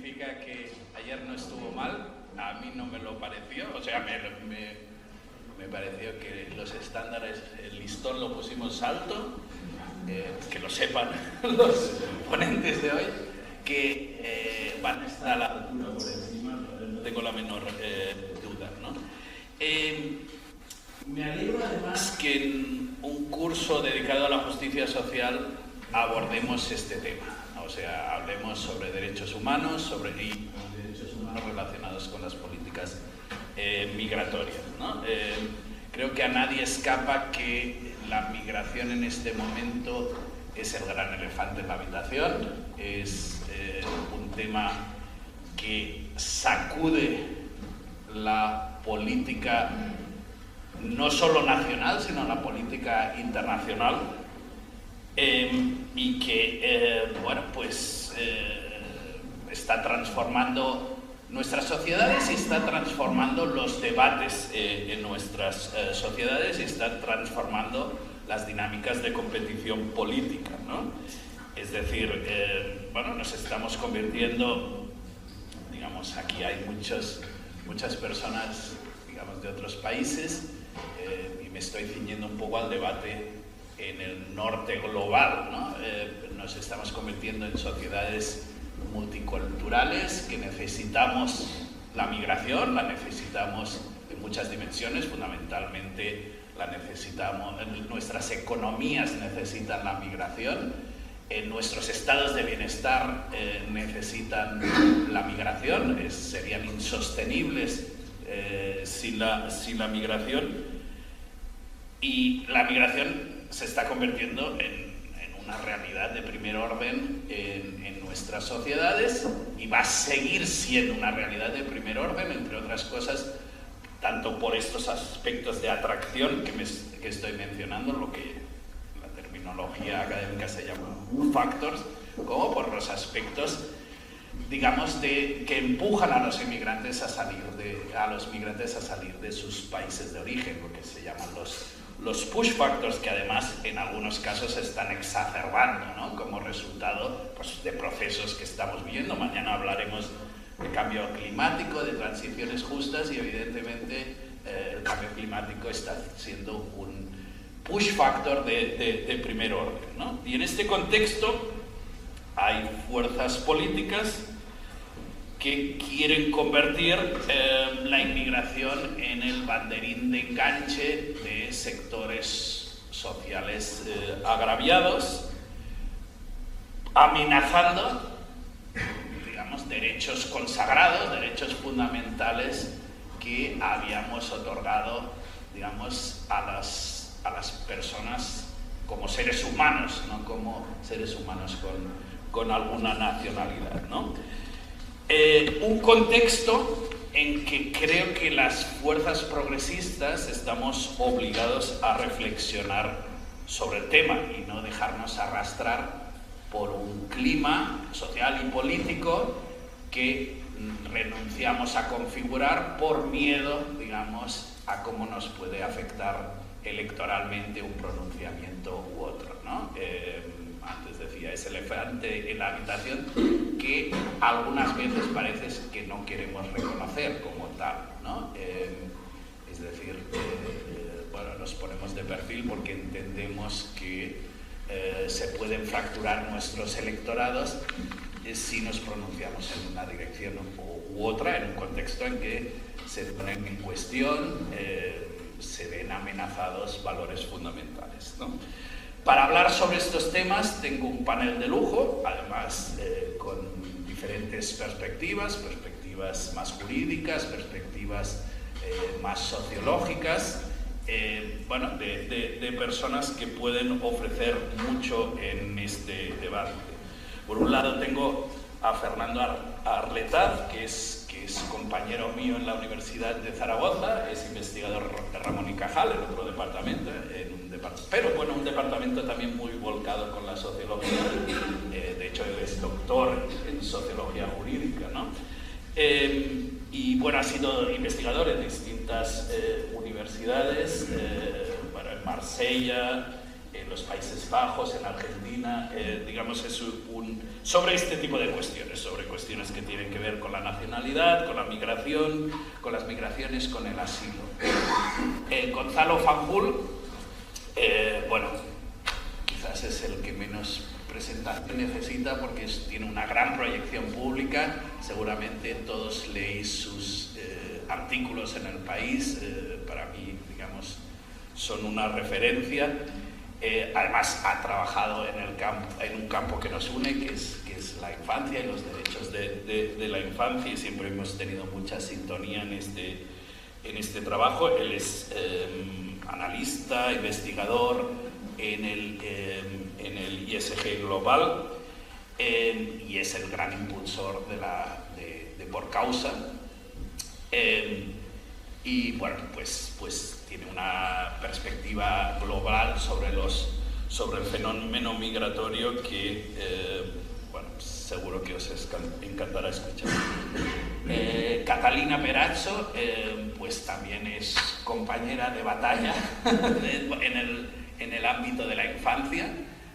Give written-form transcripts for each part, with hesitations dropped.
significa que ayer no estuvo mal. A mí no me lo pareció, o sea, me pareció que los estándares, el listón lo pusimos alto, que lo sepan los ponentes de hoy, que van a estar a la altura por encima, no tengo la menor duda, ¿no? Me alegro además que en un curso dedicado a la justicia social abordemos este tema, o sea, hablemos sobre derechos humanos, y derechos humanos relacionados con las políticas migratorias, ¿no? Creo que a nadie escapa que la migración en este momento es el gran elefante en la habitación, es un tema que sacude la política no solo nacional, sino la política internacional, y que, está transformando nuestras sociedades y está transformando los debates en nuestras sociedades y está transformando las dinámicas de competición política, ¿no? Es decir, nos estamos convirtiendo, digamos, aquí hay muchas personas, digamos, de otros países, y me estoy ciñendo un poco al debate en el norte global, ¿no? Nos estamos convirtiendo en sociedades multiculturales que necesitamos la migración, la necesitamos en muchas dimensiones, fundamentalmente la necesitamos, nuestras economías necesitan la migración, nuestros estados de bienestar necesitan la migración, serían insostenibles sin la migración, y la migración se está convirtiendo en una realidad de primer orden en nuestras sociedades y va a seguir siendo una realidad de primer orden, entre otras cosas, tanto por estos aspectos de atracción que estoy mencionando, lo que la terminología académica se llama factors, como por los aspectos, digamos, que empujan a los inmigrantes a los migrantes a salir de sus países de origen, lo que se llaman los push factors, que además en algunos casos se están exacerbando, ¿no? Como resultado, pues, de procesos que estamos viendo. Mañana hablaremos de cambio climático, de transiciones justas, y evidentemente el cambio climático está siendo un push factor de primer orden, ¿no? Y en este contexto hay fuerzas políticas que quieren convertir la inmigración en el banderín de enganche de sectores sociales agraviados, amenazando, digamos, derechos consagrados, derechos fundamentales que habíamos otorgado, digamos, a las personas como seres humanos, no como seres humanos con alguna nacionalidad, ¿no? Un contexto en que creo que las fuerzas progresistas estamos obligados a reflexionar sobre el tema y no dejarnos arrastrar por un clima social y político que renunciamos a configurar por miedo, digamos, a cómo nos puede afectar electoralmente un pronunciamiento u otro, ¿no? Antes decía, ese elefante en la habitación que algunas veces parece que no queremos reconocer como tal, ¿no? Es decir, nos ponemos de perfil porque entendemos que se pueden fracturar nuestros electorados si nos pronunciamos en una dirección u otra, en un contexto en que se ponen en cuestión, se ven amenazados valores fundamentales, ¿no? Para hablar sobre estos temas tengo un panel de lujo, además con diferentes perspectivas más jurídicas, perspectivas más sociológicas, de personas que pueden ofrecer mucho en este debate. Por un lado tengo a Fernando Arletaz, que es compañero mío en la Universidad de Zaragoza, es investigador de Ramón y Cajal, en otro departamento, un departamento también muy volcado con la sociología. De hecho, él es doctor en sociología jurídica, ¿no? Ha sido investigador en distintas universidades, en Marsella, en los Países Bajos, en Argentina, digamos, es sobre este tipo de cuestiones, sobre cuestiones que tienen que ver con la nacionalidad, con la migración, con las migraciones, con el asilo. Gonzalo Fanjul, bueno, quizás es el que menos presentación necesita porque tiene una gran proyección pública, seguramente todos leéis sus artículos en El País, para mí, digamos, son una referencia. Además ha trabajado en un campo que nos une, que es la infancia y los derechos de la infancia, y siempre hemos tenido mucha sintonía en este trabajo. Él es analista, investigador en el ISG Global, y es el gran impulsor de Por Causa. Y bueno, pues tiene una perspectiva global sobre el fenómeno migratorio que, bueno, seguro que os encantará escuchar. Catalina Perazzo, pues también es compañera de batalla en el ámbito de la infancia,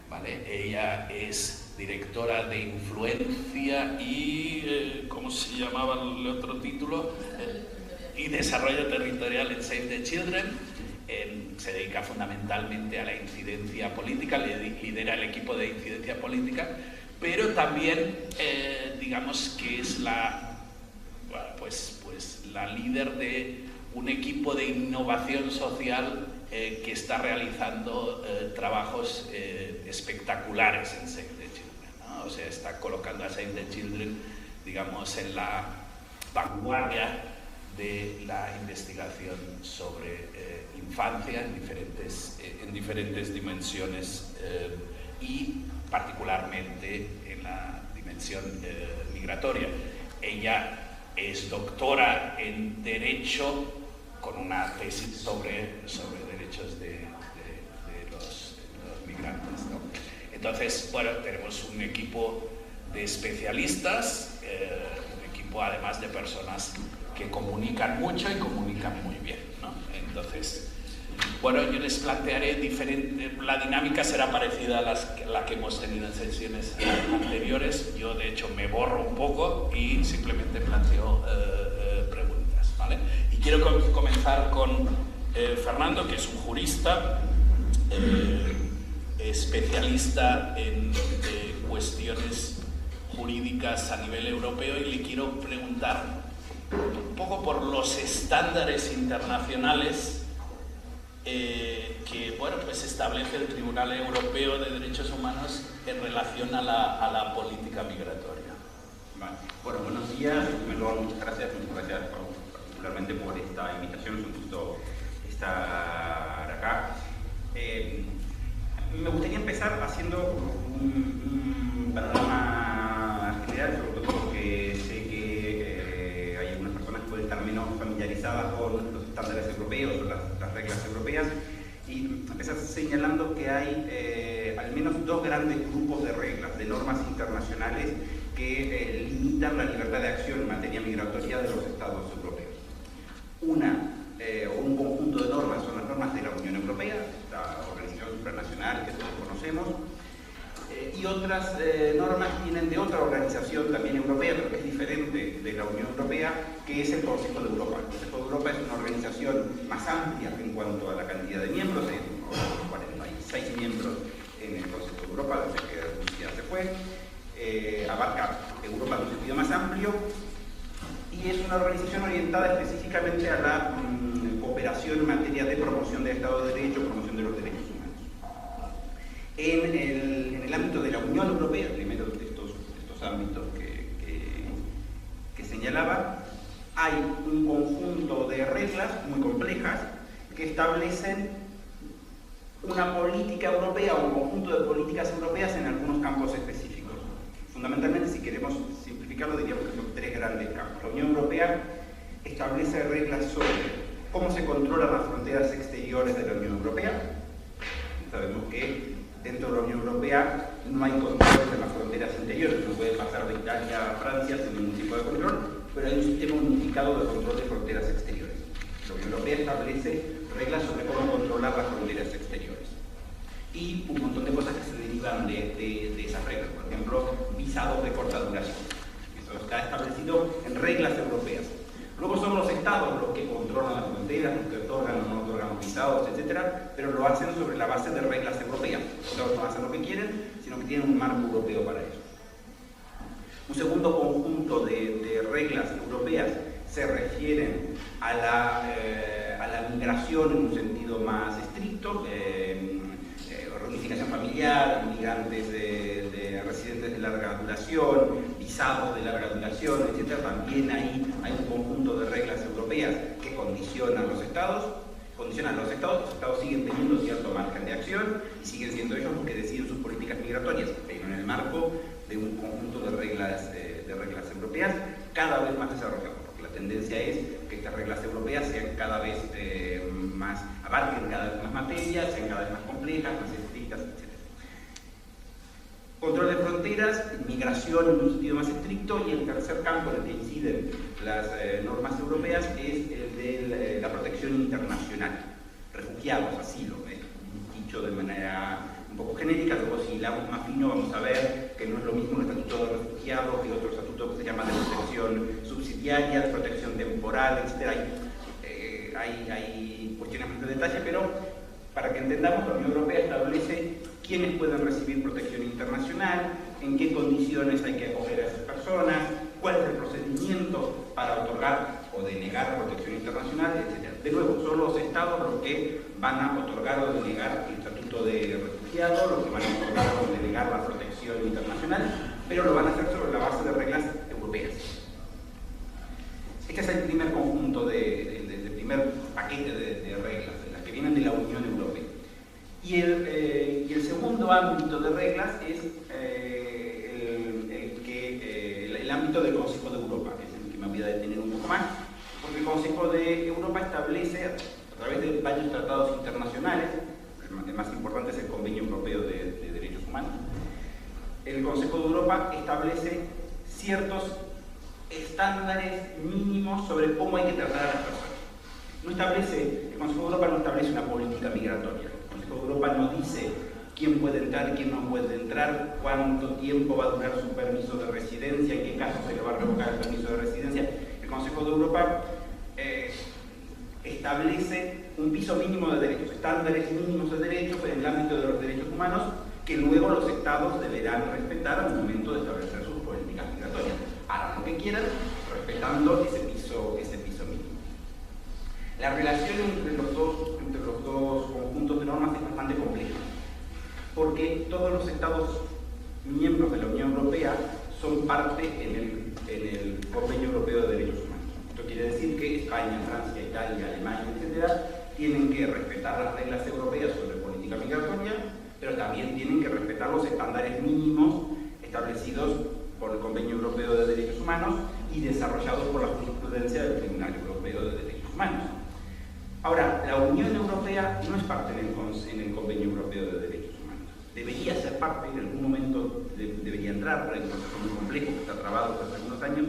¿vale? Ella es directora de Influencia y, ¿cómo se llamaba el otro título? Y Desarrollo Territorial en Save the Children. Se dedica fundamentalmente a la incidencia política, lidera el equipo de incidencia política, pero también, digamos que es la líder de un equipo de innovación social que está realizando trabajos espectaculares en Save the Children, ¿no? O sea, está colocando a Save the Children, digamos, en la vanguardia de la investigación sobre infancia en diferentes dimensiones, y particularmente en la dimensión migratoria. Ella es doctora en Derecho con una tesis sobre derechos de los migrantes, ¿no? Entonces, bueno, tenemos un equipo de especialistas, un equipo además de personas que comunican mucho y comunican muy bien, ¿no? Entonces, bueno, yo les plantearé la dinámica será parecida a la que hemos tenido en sesiones anteriores. Yo, de hecho, me borro un poco y simplemente planteo preguntas, ¿vale? Y quiero comenzar con Fernando, que es un jurista, especialista en cuestiones jurídicas a nivel europeo, y le quiero preguntar un poco por los estándares internacionales que, bueno, pues establece el Tribunal Europeo de Derechos Humanos en relación a la política migratoria. Vale. Bueno, buenos días. Muchas gracias particularmente por esta invitación. Es un gusto estar acá. Me gustaría empezar haciendo un panorama general, sobre todo porque sé que hay algunas personas que pueden estar menos familiarizadas con los estándares europeos o las reglas europeas, y empezar señalando que hay al menos dos grandes grupos de reglas, de normas internacionales que limitan la libertad de acción en materia migratoria de los Estados europeos. Un conjunto de normas son las normas de la Unión Europea, la organización supranacional que todos conocemos, y otras normas vienen de otra organización también europea, pero que es diferente de la Unión Europea, que es el Consejo de Europa. El Consejo de Europa es una organización más amplia en cuanto a la cantidad de miembros, hay 46 miembros en el Consejo de Europa, desde que Rusia se fue, abarca Europa en un sentido más amplio, y es una organización orientada específicamente a la cooperación en materia de promoción del Estado de Derecho, promoción de los derechos humanos. En el ámbito de la Unión Europea, el primero de estos ámbitos que señalaba, hay un conjunto de reglas muy complejas que establecen una política europea o un conjunto de políticas europeas en algunos campos específicos. Fundamentalmente, si queremos simplificarlo, diríamos que son tres grandes campos. La Unión Europea establece reglas sobre cómo se controlan las fronteras exteriores de la Unión Europea. Sabemos que dentro de la Unión Europea no hay control de las fronteras interiores, no puede pasar de Italia a Francia sin ningún tipo de control, pero hay un sistema unificado de control de fronteras exteriores. La Unión Europea establece reglas sobre cómo controlar las fronteras exteriores. y un montón de cosas que se derivan de esas reglas. Por ejemplo, visados de corta duración. Eso está establecido en reglas europeas. Luego son los estados los que controlan las fronteras, los que otorgan o no otorgan los visados, etc., pero lo hacen sobre la base de reglas europeas. Los estados no hacen lo que quieren, sino que tienen un marco europeo para eso. Un segundo conjunto de reglas europeas se refieren a la migración en un sentido más estricto, reunificación familiar, inmigrantes residentes de larga duración, visados de larga duración, etc. También ahí hay un conjunto de reglas europeas que condicionan los estados. Los estados siguen teniendo cierto margen de acción y siguen siendo ellos los que deciden sus políticas migratorias, pero en el marco de un conjunto de reglas europeas cada vez más desarrolladas, porque la tendencia es que estas reglas europeas sean cada vez abarquen cada vez más materias, sean cada vez más complejas, más estrictas, etc. Control de fronteras, migración en un sentido más estricto, y el tercer campo en el que inciden las normas europeas es el de la protección internacional. Refugiados, asilo, dicho de manera un poco genérica. Luego, si hilamos más fino, vamos a ver que no es lo mismo un estatuto de refugiados que otro estatuto que se llama de protección subsidiaria, de protección temporal, etc. Hay cuestiones más de detalle, pero para que entendamos, la Unión Europea establece quiénes pueden recibir protección internacional, en qué condiciones hay que acoger a esas personas, cuál es el procedimiento para otorgar o denegar protección internacional, etc. De nuevo, son los estados los que van a otorgar o denegar el estatuto de refugiado, los que van a otorgar o denegar la protección internacional, pero lo van a hacer sobre la base de reglas europeas. Este es el primer conjunto, el primer paquete de reglas, de las que vienen de la Unión Europea. Y el segundo ámbito de reglas es el ámbito del Consejo de Europa, que es el que me voy a detener un poco más, porque el Consejo de Europa establece, a través de varios tratados internacionales, el más importante es el Convenio Europeo de Derechos Humanos, el Consejo de Europa establece ciertos estándares mínimos sobre cómo hay que tratar a las personas. El Consejo de Europa no establece una política migratoria. El Consejo de Europa no dice quién puede entrar y quién no puede entrar, cuánto tiempo va a durar su permiso de residencia, en qué caso se le va a revocar el permiso de residencia. El Consejo de Europa establece un piso mínimo de derechos, estándares mínimos de derechos en el ámbito de los derechos humanos, que luego los estados deberán respetar al momento de establecer sus políticas migratorias. Hagan lo que quieran, respetando ese piso mínimo. La relación entre los dos conjuntos de normas es bastante compleja, porque todos los estados miembros de la Unión Europea son parte en el Convenio Europeo de Derechos Humanos. Esto quiere decir que España, Francia, Italia, Alemania, etc., tienen que respetar las reglas europeas sobre política migratoria, pero también tienen que respetar los estándares mínimos establecidos por el Convenio Europeo de Derechos Humanos y desarrollados por la jurisprudencia del Tribunal Europeo de Derechos Humanos. Ahora, la Unión Europea no es parte en el Convenio Europeo de Derechos Humanos. Debería ser parte, en algún momento debería entrar, pero es un proceso muy complejo que está trabado hace algunos años.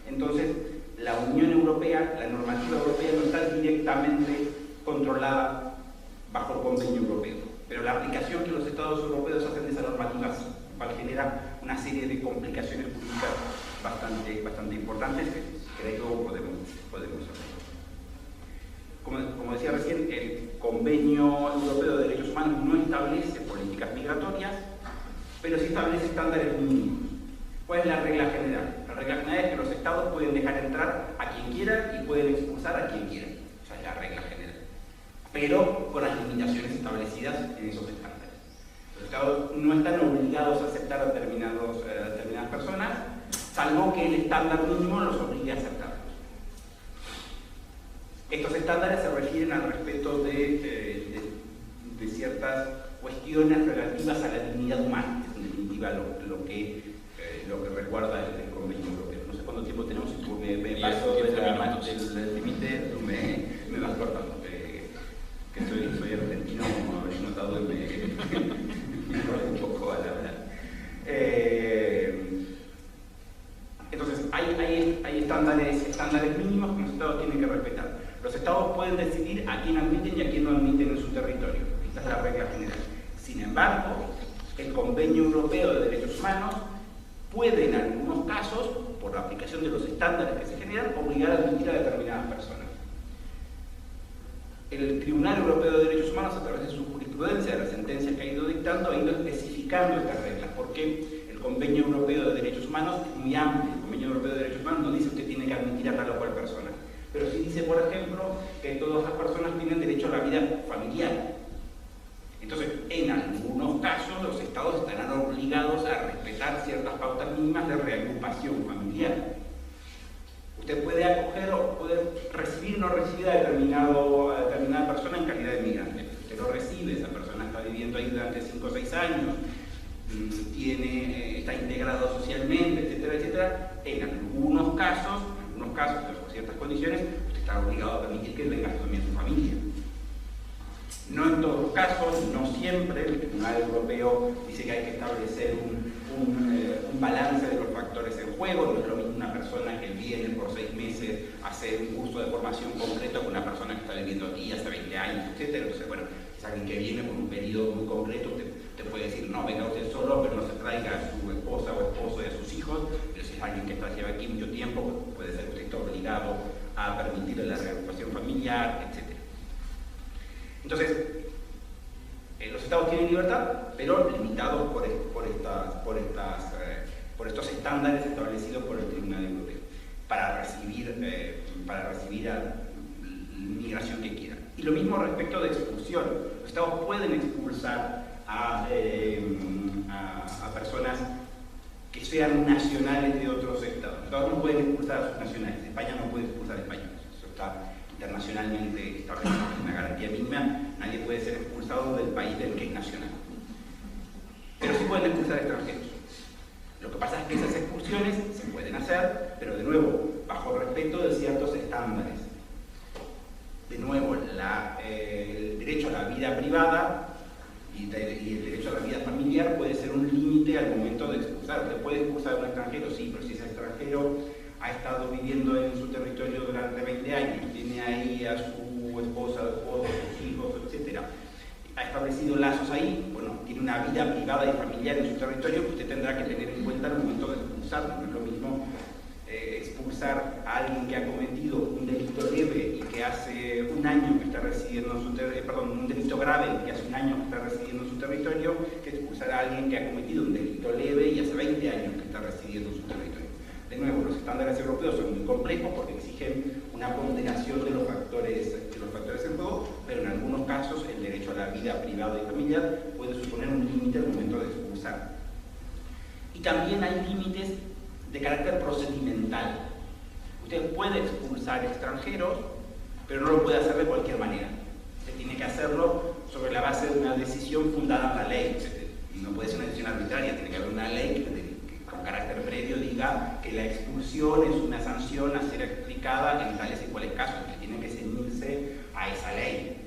Entonces, la Unión Europea, la normativa europea no está directamente controlada bajo el Convenio Europeo, pero la aplicación que los Estados europeos hacen de esa normativa sí, genera una serie de complicaciones jurídicas bastante importantes que luego podemos hacer. Como decía recién, el Convenio Europeo de Derechos Humanos no establece políticas migratorias, pero sí establece estándares mínimos. ¿Cuál es la regla general? La regla general es que los estados pueden dejar entrar a quien quieran y pueden expulsar a quien quieran. Esa es la regla general. Pero con las limitaciones establecidas en esos estándares. Los estados no están obligados a aceptar a determinadas personas, salvo que el estándar mínimo los obligue a aceptarlos. Estos estándares se refieren al respeto de ciertas cuestiones relativas a la dignidad humana, que es en definitiva lo que recuerda el Convenio Europeo. No sé cuánto tiempo tenemos, si me paso del límite, me vas cortando. Que soy argentino, como habréis notado, y me enrollo un poco al hablar. Entonces, hay estándares mínimos que los estados tienen que respetar. Los estados pueden decidir a quién admiten y a quién no admiten en su territorio. Esta es la regla general. Si Sin embargo, el Convenio Europeo de Derechos Humanos puede, en algunos casos, por la aplicación de los estándares que se generan, obligar a admitir a determinadas personas. El Tribunal Europeo de Derechos Humanos, a través de su jurisprudencia, de las sentencias que ha ido dictando, ha ido especificando estas reglas, porque el Convenio Europeo de Derechos Humanos es muy amplio. El Convenio Europeo de Derechos Humanos no dice que usted tiene que admitir a tal o cual persona, pero sí dice, por ejemplo, que todas las personas tienen derecho a la vida familiar. Entonces, en algunos casos, los Estados estarán obligados a respetar ciertas pautas mínimas de reagrupación familiar. Usted puede acoger o puede recibir o no recibir a determinada persona en calidad de migrante. Usted lo recibe, esa persona está viviendo ahí durante 5 o 6 años, está integrado socialmente, etcétera, etcétera. En algunos casos, bajo ciertas condiciones, usted está obligado a permitir que venga también su familia. No en todos los casos, no siempre. El Tribunal Europeo dice que hay que establecer un balance de los factores en juego. No es lo mismo una persona que viene por 6 meses a hacer un curso de formación concreto que una persona que está viviendo aquí hace 20 años, etc. Entonces, bueno, es alguien que viene por un periodo muy concreto. Usted puede decir, no, venga usted solo, pero no se traiga a su esposa o esposo y a sus hijos. Pero si es alguien que lleva aquí mucho tiempo, puede ser que usted esté obligado a permitirle la reagrupación familiar, etc. Entonces, los Estados tienen libertad, pero limitados por estos estándares establecidos por el Tribunal Europeo para recibir a la inmigración que quieran. Y lo mismo respecto de expulsión. Los Estados pueden expulsar a personas que sean nacionales de otros Estados. Los Estados no pueden expulsar a sus nacionales. España no puede expulsar a españoles. Eso está internacionalmente establecido, una garantía mínima. Nadie puede ser expulsado del país del que es nacional. Pero sí pueden expulsar a extranjeros. Lo que pasa es que esas expulsiones se pueden hacer, pero de nuevo, bajo el respeto de ciertos estándares. De nuevo, el derecho a la vida privada y el derecho a la vida familiar puede ser un límite al momento de expulsar. Usted puede expulsar a un extranjero, sí, pero si ese extranjero ha estado viviendo en su territorio durante 20 años, tiene ahí a su esposa, a sus hijos, etc., ha establecido lazos ahí, bueno, tiene una vida privada y familiar en su territorio que usted tendrá que tener en cuenta al momento de expulsarlo. No es lo mismo expulsar a alguien que ha cometido un delito leve y que hace un año que está residiendo en su territorio, un delito grave que hace un año que está residiendo en su territorio, que expulsar a alguien que ha cometido un delito leve y hace 20 años que está residiendo en su territorio. De nuevo, los estándares europeos son muy complejos porque exigen una ponderación de los factores en juego, pero en algunos casos el derecho a la vida privada y familiar puede suponer un límite al momento de expulsar. Y también hay límites de carácter procedimental. Usted puede expulsar extranjeros, pero no lo puede hacer de cualquier manera. Usted tiene que hacerlo sobre la base de una decisión fundada en la ley. Y no puede ser una decisión arbitraria, tiene que haber una ley que con carácter previo diga que la expulsión es una sanción a ser aplicada en tales y cuales casos. Usted tiene que ceñirse a esa ley.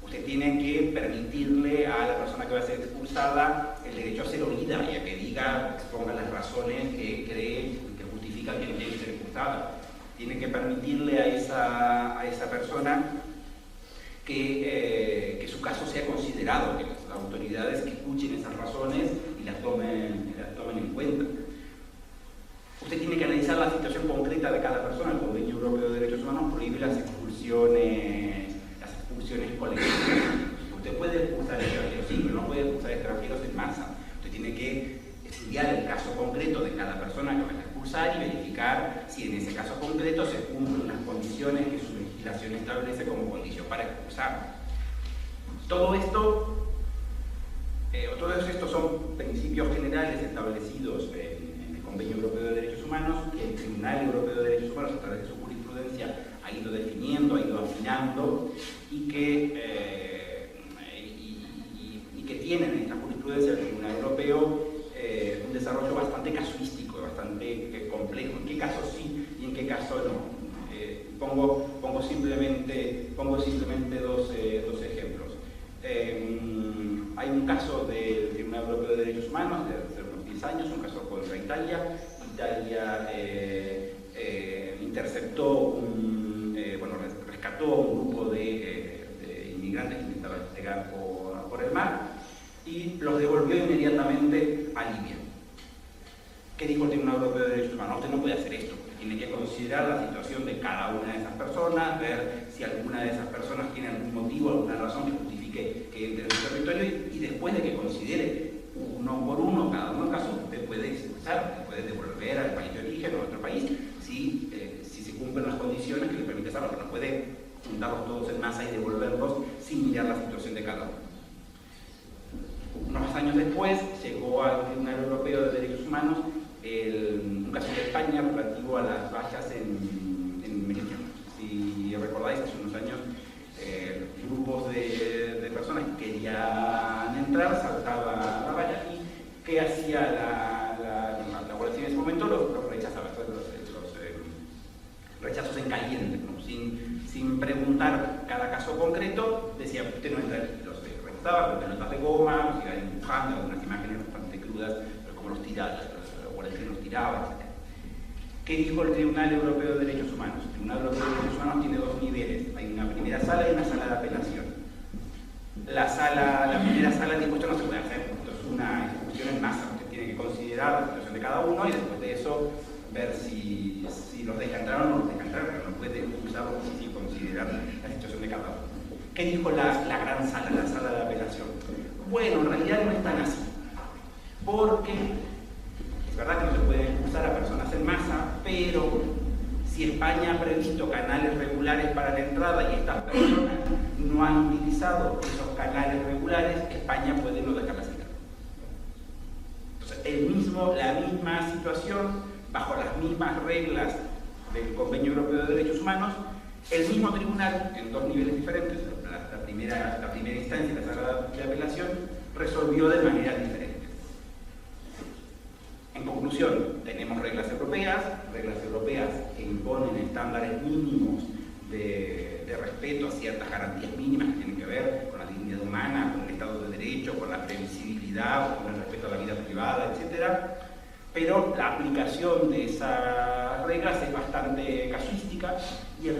Usted tiene que permitirle a la persona que va a ser expulsada el derecho a ser oída y a que diga, exponga las razones que cree, que justifican que no tiene que ser expulsada. Tiene que permitirle a esa persona que su caso sea considerado, que las autoridades que escuchen esas razones y las tomen en cuenta. Usted tiene que analizar la situación concreta de cada persona. El Convenio Europeo de Derechos Humanos prohíbe las expulsiones colectivas. Usted puede expulsar extranjeros, sí, pero no puede expulsar extranjeros en masa. Usted tiene que estudiar el caso concreto de cada persona que va a expulsar y verificar si en ese caso concreto se cumplen las condiciones que su legislación establece como condición para expulsar. Todos estos son principios generales establecidos en el Convenio Europeo de Derechos Humanos, que el Tribunal Europeo de Derechos Humanos, a través de su jurisprudencia, ha ido definiendo, ha ido afinando, y que tienen en esta jurisprudencia el Tribunal Europeo un desarrollo bastante casuístico, bastante complejo. ¿En qué casos sí y en qué casos no? Pongo simplemente dos ejemplos. Hay un caso del Tribunal Europeo de Derechos Humanos de hace unos 10 años, un caso contra Italia. Italia rescató un grupo de inmigrantes que intentaban llegar por el mar. y los devolvió inmediatamente a Libia. ¿Qué dijo el Tribunal Europeo de Derechos Humanos? Usted no puede hacer esto, porque tiene que considerar la situación de cada una de esas personas, ver si alguna de esas personas tiene algún motivo, alguna razón que justifique que entre en su territorio, y después de que considere uno por uno cada uno de los casos, usted puede expulsar, usted puede devolver al país de origen o a otro país si se cumplen las condiciones que le permiten hacerlo, pero no puede juntarlos todos en masa y devolverlos sin mirar la situación de cada uno. Unos años después llegó al Tribunal Europeo de Derechos Humanos un caso de España relativo a las vallas en Melilla. Si recordáis, hace unos años grupos de personas que querían entrar, saltaban la valla y ¿qué hacía la Guardia Civil en ese momento? Los rechazaba, los rechazos en caliente, ¿no? Sin preguntar cada caso concreto, decía, usted no entra aquí, los rechazaba con pelotas de goma, los iban empujando, algunas imágenes bastante crudas, pero como los tiraban, los guardias civiles los tiraban, etc. ¿Qué dijo el Tribunal Europeo de Derechos Humanos? El Tribunal Europeo de Derechos Humanos tiene dos niveles, hay una primera sala y una sala de apelación. La primera sala dijo, esto no se puede hacer, esto es una ejecución en masa, usted tiene que considerar la situación de cada uno y después de eso ver si los deja entrar o no los deja entrar, pero no puede usarlo sin considerar la situación de cada uno. ¿Qué dijo la gran sala, la sala de apelación? Bueno, en realidad no es tan así, porque es verdad que no se pueden expulsar a personas en masa, pero si España ha previsto canales regulares para la entrada y estas personas no han utilizado esos canales regulares, España puede no dejarlas entrar. Entonces, la misma situación, bajo las mismas reglas del Convenio Europeo de Derechos Humanos, el mismo tribunal, en dos niveles diferentes, la primera instancia y la sala de apelación, resolvió de manera diferente. En conclusión, tenemos reglas europeas que imponen estándares mínimos de respeto a ciertas garantías mínimas que tienen que ver con la dignidad humana, con el Estado de Derecho, con la previsibilidad, con el respeto a la vida privada, etc. Pero la aplicación de esas reglas es bastante casuística y es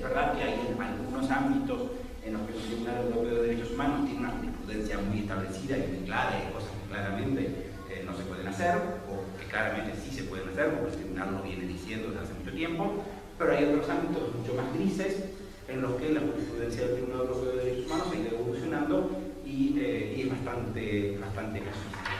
verdad que hay algunos ámbitos en los que el Tribunal Europeo de Derechos Humanos tiene una jurisprudencia muy establecida y muy clara, hay cosas que claramente no se pueden hacer, o que claramente sí se pueden hacer, porque el tribunal lo viene diciendo desde hace mucho tiempo, pero hay otros ámbitos mucho más grises en los que la jurisprudencia del Tribunal Europeo de Derechos Humanos ha ido evolucionando y es bastante casuística.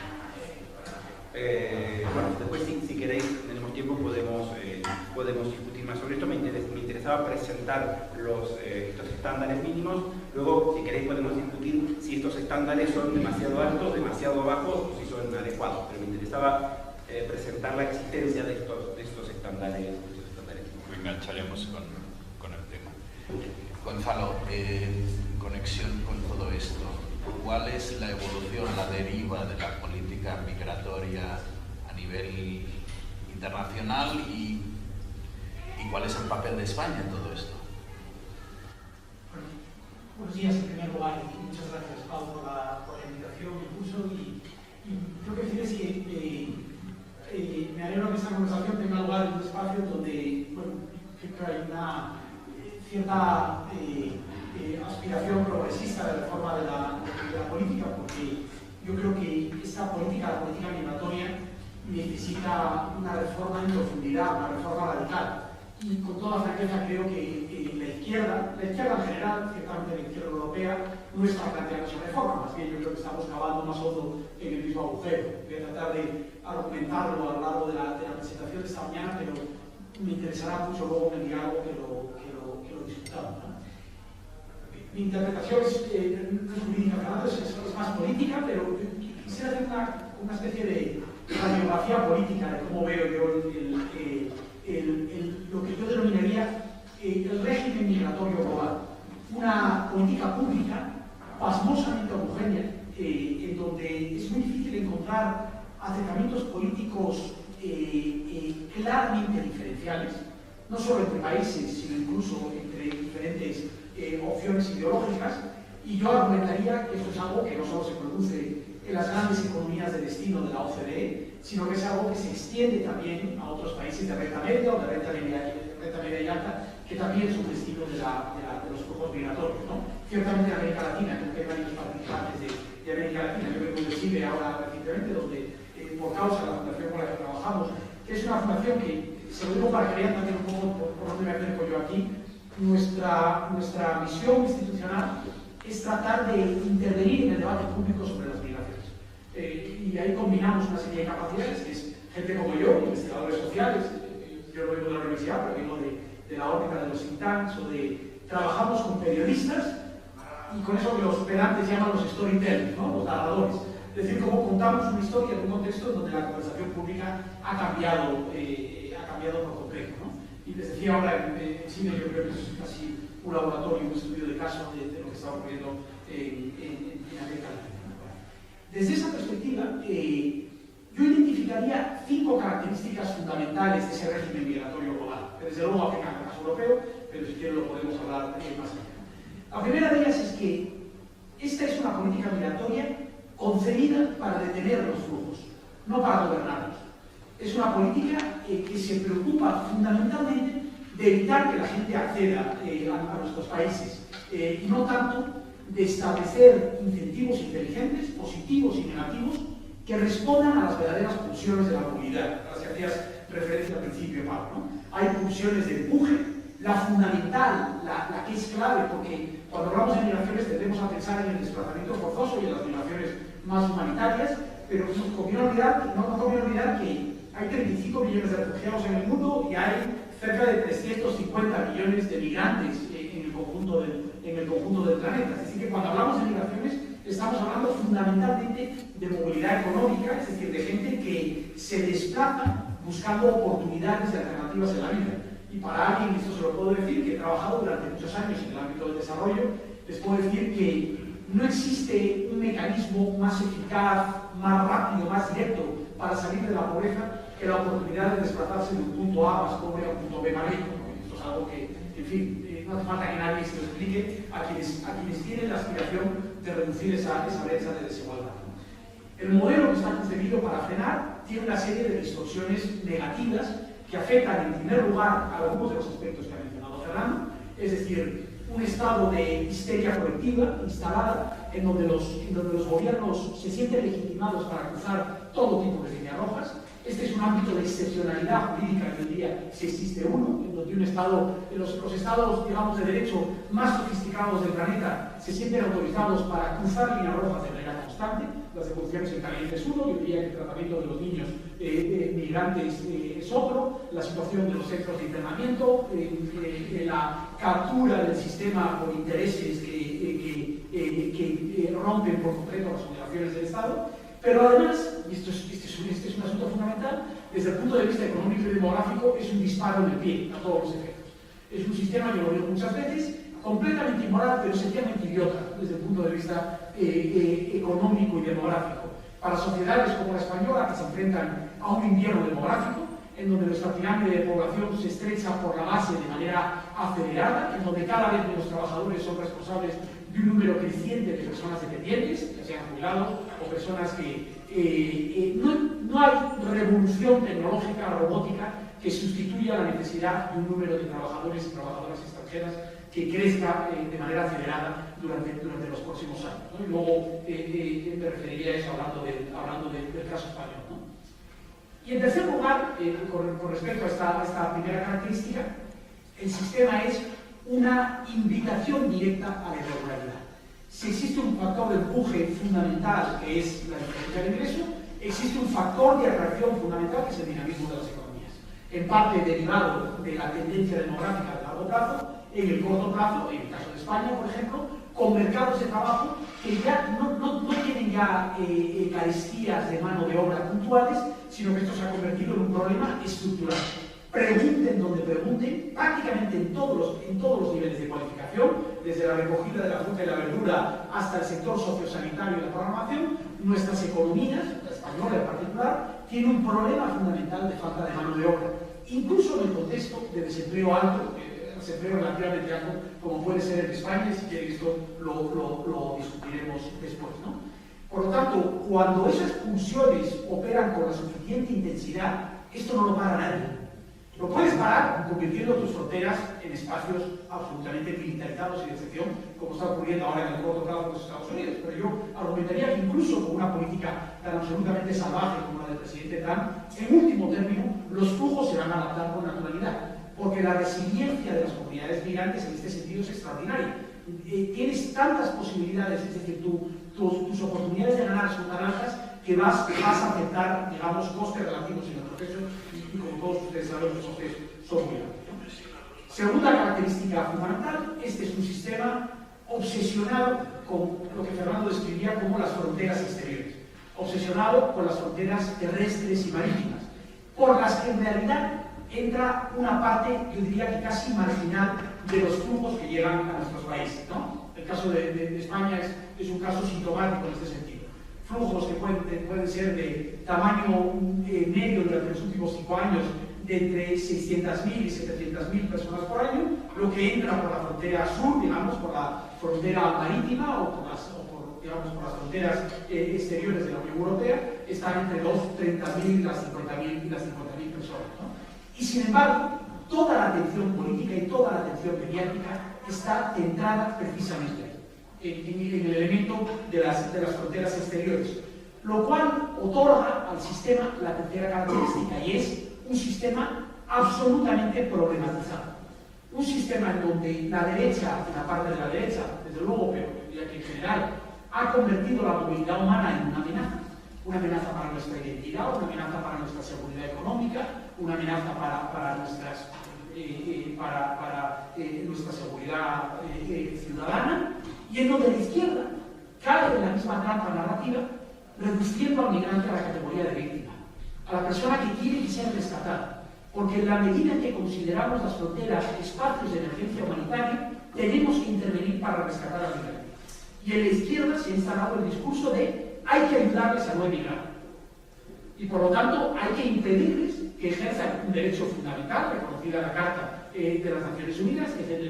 Bueno, después si queréis, tenemos tiempo, podemos discutir más sobre esto. Me interesaba presentar estos estándares mínimos. Luego, si queréis, podemos discutir si estos estándares son demasiado altos, demasiado bajos o si son adecuados. Pero me interesaba presentar la existencia de estos estándares. Lo engancharemos con el tema. Gonzalo, en conexión con todo esto, ¿cuál es la evolución, la deriva de la política migratoria a nivel internacional y cuál es el papel de España en todo esto? Bueno, buenos días en primer lugar y muchas gracias, Pau, por la invitación que puso y creo que decir es que me alegro que esta conversación tenga lugar en un espacio donde, bueno, creo que hay una cierta aspiración progresista de reforma de la política, porque yo creo que esta política, la política migratoria, necesita una reforma en profundidad, una reforma radical. Y con toda franqueza creo que la izquierda en general, ciertamente la izquierda europea, no está planteando esa reforma, más bien yo creo que estamos cavando más hondo en el mismo agujero. Voy a tratar de argumentarlo a lo largo de la presentación de esta mañana, pero me interesará mucho luego en el diálogo que lo discutamos, ¿no? Mi interpretación no es jurídica, Fernando, es más política, pero quisiera hacer una especie de radiografía política de cómo veo yo lo que yo denominaría el régimen migratorio global. Una política pública pasmosamente homogénea, en donde es muy difícil encontrar acercamientos políticos claramente diferenciales, no solo entre países, sino incluso entre diferentes opciones ideológicas, y yo argumentaría que esto es algo que no solo se produce en las grandes economías de destino de la OCDE, sino que es algo que se extiende también a otros países de renta media o de renta media y alta, que también es un destino de los flujos migratorios, ¿no? ciertamente en América Latina, creo que hay varios participantes de América Latina. Yo vengo de Chile ahora recientemente, donde por causa de la fundación con la que trabajamos, que es una fundación que, se lo digo para que vean también un poco por dónde me acerco yo aquí, nuestra misión institucional es tratar de intervenir en el debate público sobre las migraciones. Y ahí combinamos una serie de capacidades, que es gente como yo, investigadores sociales, yo no vengo de la universidad, pero vengo de la órbita de los think tanks, trabajamos con periodistas y con eso que los pedantes llaman los storytellers, ¿no? Los narradores. Es decir, cómo contamos una historia en un contexto donde la conversación pública ha cambiado por completo, ¿no? Y les decía ahora en Chile, yo creo que es casi un laboratorio, un estudio de caso de lo que está ocurriendo en América Latina. Desde esa perspectiva, yo identificaría 5 características fundamentales de ese régimen migratorio global, que desde luego afecta al caso europeo, pero si quieren lo podemos hablar más allá. La primera de ellas es que esta es una política migratoria concebida para detener los flujos, no para gobernarlos. Es una política que se preocupa fundamentalmente de evitar que la gente acceda a nuestros países y no tanto de establecer incentivos inteligentes, positivos y negativos, que respondan a las verdaderas pulsiones de la movilidad, a las que hacías referencia al principio, Pablo, ¿no? Hay pulsiones de empuje, la fundamental, la que es clave, porque cuando hablamos de migraciones tendemos a pensar en el desplazamiento forzoso y en las migraciones más humanitarias, pero no conviene olvidar que hay 35 millones de refugiados en el mundo y hay cerca de 350 millones de migrantes en el conjunto del planeta. Es decir, que cuando hablamos de migraciones estamos hablando fundamentalmente de movilidad económica, es decir, de gente que se desplaza buscando oportunidades y alternativas en la vida. Y para alguien, esto se lo puedo decir, que he trabajado durante muchos años en el ámbito del desarrollo, les puedo decir que no existe un mecanismo más eficaz, más rápido, más directo para salir de la pobreza que la oportunidad de desplazarse de un punto A más pobre a un punto B más rico. Esto es algo que, en fin, no hace falta que nadie se lo explique a quienes tienen la aspiración de reducir esa brecha de desigualdad. El modelo que está concebido para frenar tiene una serie de distorsiones negativas que afectan en primer lugar a algunos de los aspectos que ha mencionado Fernando, es decir, un estado de histeria colectiva instalada en donde los gobiernos se sienten legitimados para cruzar todo tipo de líneas rojas. Este es un ámbito de excepcionalidad jurídica que hoy día, si existe uno, en donde los estados, digamos, de derecho más sofisticados del planeta se sienten autorizados para cruzar líneas rojas de manera constante. Las devoluciones en caliente es uno, yo diría que el tratamiento de los niños migrantes es otro, la situación de los centros de internamiento, la captura del sistema por intereses que rompen por completo las obligaciones del Estado, pero además, y este es un asunto fundamental, desde el punto de vista económico y demográfico es un disparo en el pie a todos los efectos. Es un sistema, yo lo digo muchas veces, completamente inmoral, pero sencillamente idiota desde el punto de vista económico y demográfico. Para sociedades como la española, que se enfrentan a un invierno demográfico, en donde nuestra pirámide de población se estrecha por la base de manera acelerada, en donde cada vez menos trabajadores son responsables de un número creciente de personas dependientes, ya sean jubilados o personas que no hay revolución tecnológica, robótica, que sustituya la necesidad de un número de trabajadores y trabajadoras extranjeras que crezca de manera acelerada durante los próximos años, ¿no? Y luego me referiría a eso hablando del caso español, ¿no? Y en tercer lugar, con respecto a esta primera característica, el sistema es una invitación directa a la irregularidad. Si existe un factor de empuje fundamental, que es la diferencia de ingreso, existe un factor de atracción fundamental, que es el dinamismo de las economías. En parte derivado de la tendencia demográfica de largo plazo, en el corto plazo, en el caso de España, por ejemplo, con mercados de trabajo que ya no tienen ya carestías de mano de obra puntuales, sino que esto se ha convertido en un problema estructural. Pregunten donde pregunten, prácticamente en todos los niveles de cualificación, desde la recogida de la fruta y la verdura hasta el sector sociosanitario y la programación, nuestras economías, la española en particular, tienen un problema fundamental de falta de mano de obra, incluso en el contexto de desempleo alto, desempleo relativamente alto, como puede ser en España, y si quieren esto lo discutiremos después, ¿no? Por lo tanto, cuando esas pulsiones operan con la suficiente intensidad, esto no lo para nadie. Lo puedes parar convirtiendo tus fronteras en espacios absolutamente militarizados y de excepción, como está ocurriendo ahora en el corto plazo con los Estados Unidos. Pero yo argumentaría que incluso con una política tan absolutamente salvaje como la del presidente Trump, en último término, los flujos se van a adaptar con naturalidad, porque la resiliencia de las comunidades migrantes en este sentido es extraordinaria. Tienes tantas posibilidades, es decir, tus oportunidades de ganar son tan altas que vas a aceptar, digamos, costes relativos en el proceso y como todos ustedes saben, los costes son muy altos. Segunda característica fundamental, este es un sistema obsesionado con lo que Fernando describía como las fronteras exteriores, obsesionado con las fronteras terrestres y marítimas, por las que en realidad entra una parte, yo diría que casi marginal, de los flujos que llegan a nuestros países, ¿no? El caso de España es un caso sintomático en este sentido. Flujos que pueden ser de tamaño medio durante los últimos 5 años de entre 600.000 y 700.000 personas por año, lo que entra por la frontera sur, digamos, por la frontera marítima o por las fronteras exteriores de la Unión Europea, están entre los 30.000 y las 50.000 personas, ¿no? Y sin embargo, toda la atención política y toda la atención mediática está centrada precisamente en el elemento de las fronteras exteriores, lo cual otorga al sistema la tercera característica, y es un sistema absolutamente problematizado. Un sistema en donde la derecha, la parte de la derecha, desde luego, pero diría que en general, ha convertido la movilidad humana en una amenaza para nuestra identidad, una amenaza para nuestra seguridad económica, una amenaza para nuestra seguridad ciudadana, y en donde la izquierda cae en la misma trampa narrativa, reduciendo al migrante a la categoría de víctima, a la persona que tiene que ser rescatada, porque en la medida en que consideramos las fronteras espacios de emergencia humanitaria, tenemos que intervenir para rescatar al migrante. Y en la izquierda se ha instalado el discurso de hay que ayudarles a no emigrar. Y por lo tanto hay que impedirles que ejerzan un derecho fundamental, reconocido en la Carta de las Naciones Unidas, que es el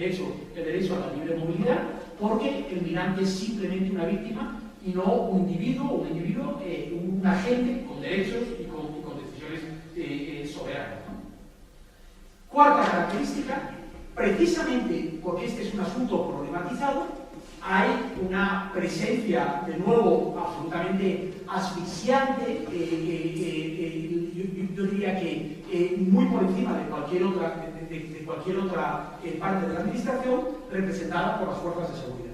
derecho a la libre movilidad, porque el migrante es simplemente una víctima y no un individuo, un agente con derechos y con decisiones soberanas, ¿no? Cuarta característica, precisamente porque este es un asunto problematizado, hay una presencia, de nuevo, absolutamente asfixiante, yo diría que muy por encima de cualquier otra parte de la administración, representada por las fuerzas de seguridad.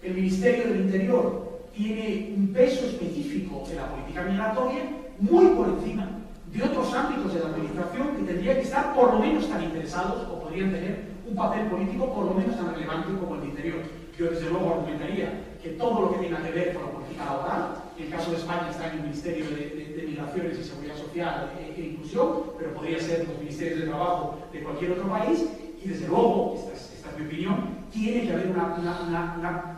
El Ministerio del Interior tiene un peso específico en la política migratoria muy por encima de otros ámbitos de la administración que tendrían que estar por lo menos tan interesados o podrían tener un papel político por lo menos tan relevante como el de Interior. Yo desde luego argumentaría que todo lo que tenga que ver con la política laboral, en el caso de España está en el Ministerio de Migraciones y Seguridad Social e Inclusión, pero podría ser los ministerios de trabajo de cualquier otro país, y desde luego, esta es mi opinión, tiene que haber una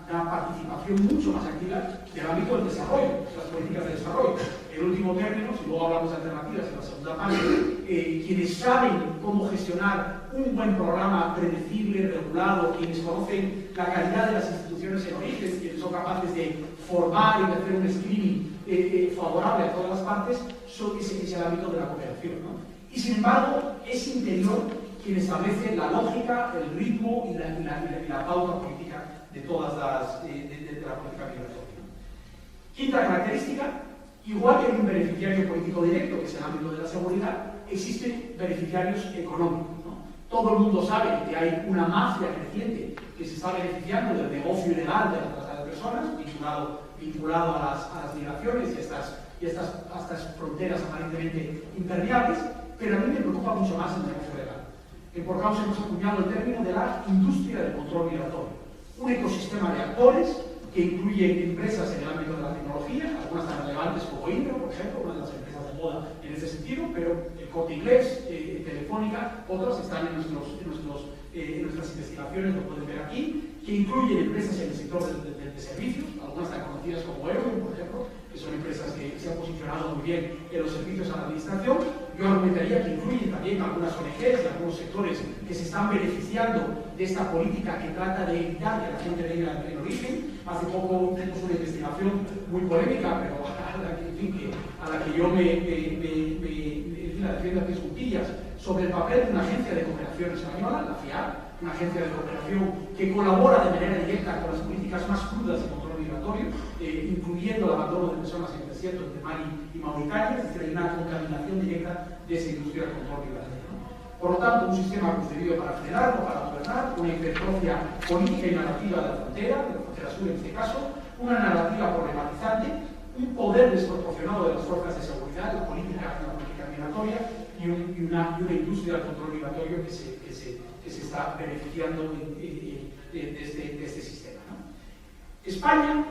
participación mucho más activa del ámbito del desarrollo, las políticas de desarrollo. En último término, si luego hablamos de alternativas en la segunda parte, quienes saben cómo gestionar un buen programa predecible, regulado, quienes conocen la calidad de las instituciones en origen, quienes son capaces de formar y de hacer un screening favorable a todas las partes, ese es el ámbito de la cooperación, ¿no? Y sin embargo, es Interior quien establece la lógica, el ritmo y la pauta política de todas de la política migratoria. Quinta característica, igual que hay un beneficiario político directo, que es el ámbito de la seguridad, existen beneficiarios económicos, ¿no? Todo el mundo sabe que hay una mafia creciente que se está beneficiando del negocio ilegal de la trata de personas, vinculado a las migraciones y a estas fronteras aparentemente impermeables, pero a mí me preocupa mucho más el negocio legal. En Por Causa hemos acuñado el término de la industria del control migratorio, un ecosistema de actores que incluye empresas en el ámbito de la tecnología, algunas tan relevantes como Indra, por ejemplo, una de las empresas de moda en ese sentido, pero el Corte Inglés, Telefónica, otras están en nuestras investigaciones, lo pueden ver aquí, que incluyen empresas en el sector de servicios, algunas tan conocidas como Euro, por ejemplo, que son empresas que se han posicionado muy bien en los servicios a la administración. Yo argumentaría que incluyen también algunas ONGs y algunos sectores que se están beneficiando de esta política que trata de evitar que la gente venga en origen. Hace poco tenemos una investigación muy polémica, pero a la que yo me defiendo a pies juntillas, sobre el papel de una agencia de cooperación española, la FIAC, una agencia de cooperación que colabora de manera directa con las políticas más crudas de control migratorio, incluyendo el abandono de personas en el desierto de Mali y Mauritania, es decir, hay una contaminación directa de esa industria del control migratorio. Por lo tanto, un sistema concebido para frenarlo, para gobernar, una hipertrofia política y narrativa de la frontera sur en este caso, una narrativa problematizante, un poder desproporcionado de las fuerzas de seguridad, la política migratoria y una industria del control migratorio que se está beneficiando de este sistema, ¿no? España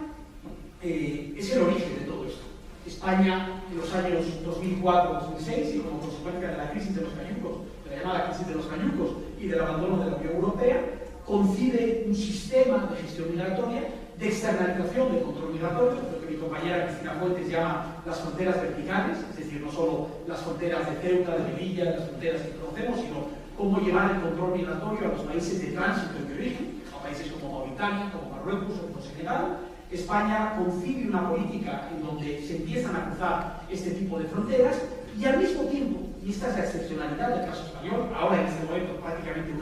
es el origen de todo esto. España, en los años 2004-2006, y como consecuencia de la crisis de los cayucos, de la llamada crisis de los cayucos y del abandono de la Unión Europea, concibe un sistema de gestión migratoria, de externalización del control migratorio, lo que mi compañera Cristina Fuentes llama las fronteras verticales, es decir, no solo las fronteras de Ceuta, de Melilla, las fronteras que conocemos, sino cómo llevar el control migratorio a los países de tránsito y de origen, a países como Mauritania, como Marruecos o como Senegal. España concibe una política en donde se empiezan a cruzar este tipo de fronteras y al mismo tiempo, y esta es la excepcionalidad del caso español, ahora en este momento prácticamente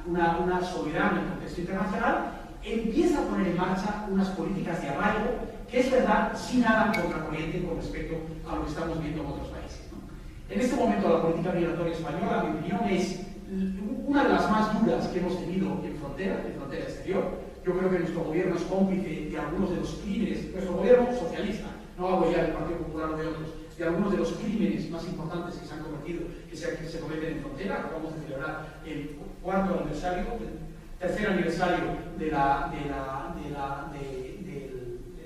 una soberana en contexto internacional, empieza a poner en marcha unas políticas de arraigo que es verdad, sí nadan contracorriente con respecto a lo que estamos viendo en otros países, ¿no? En este momento la política migratoria española, a mi opinión, es una de las más duras que hemos tenido en frontera exterior. Yo creo que nuestro gobierno es cómplice de algunos de los crímenes, nuestro gobierno socialista, no hablo ya del Partido Popular o de otros, de algunos de los crímenes más importantes que se han cometido, que se cometen en frontera. Acabamos de celebrar el tercer aniversario del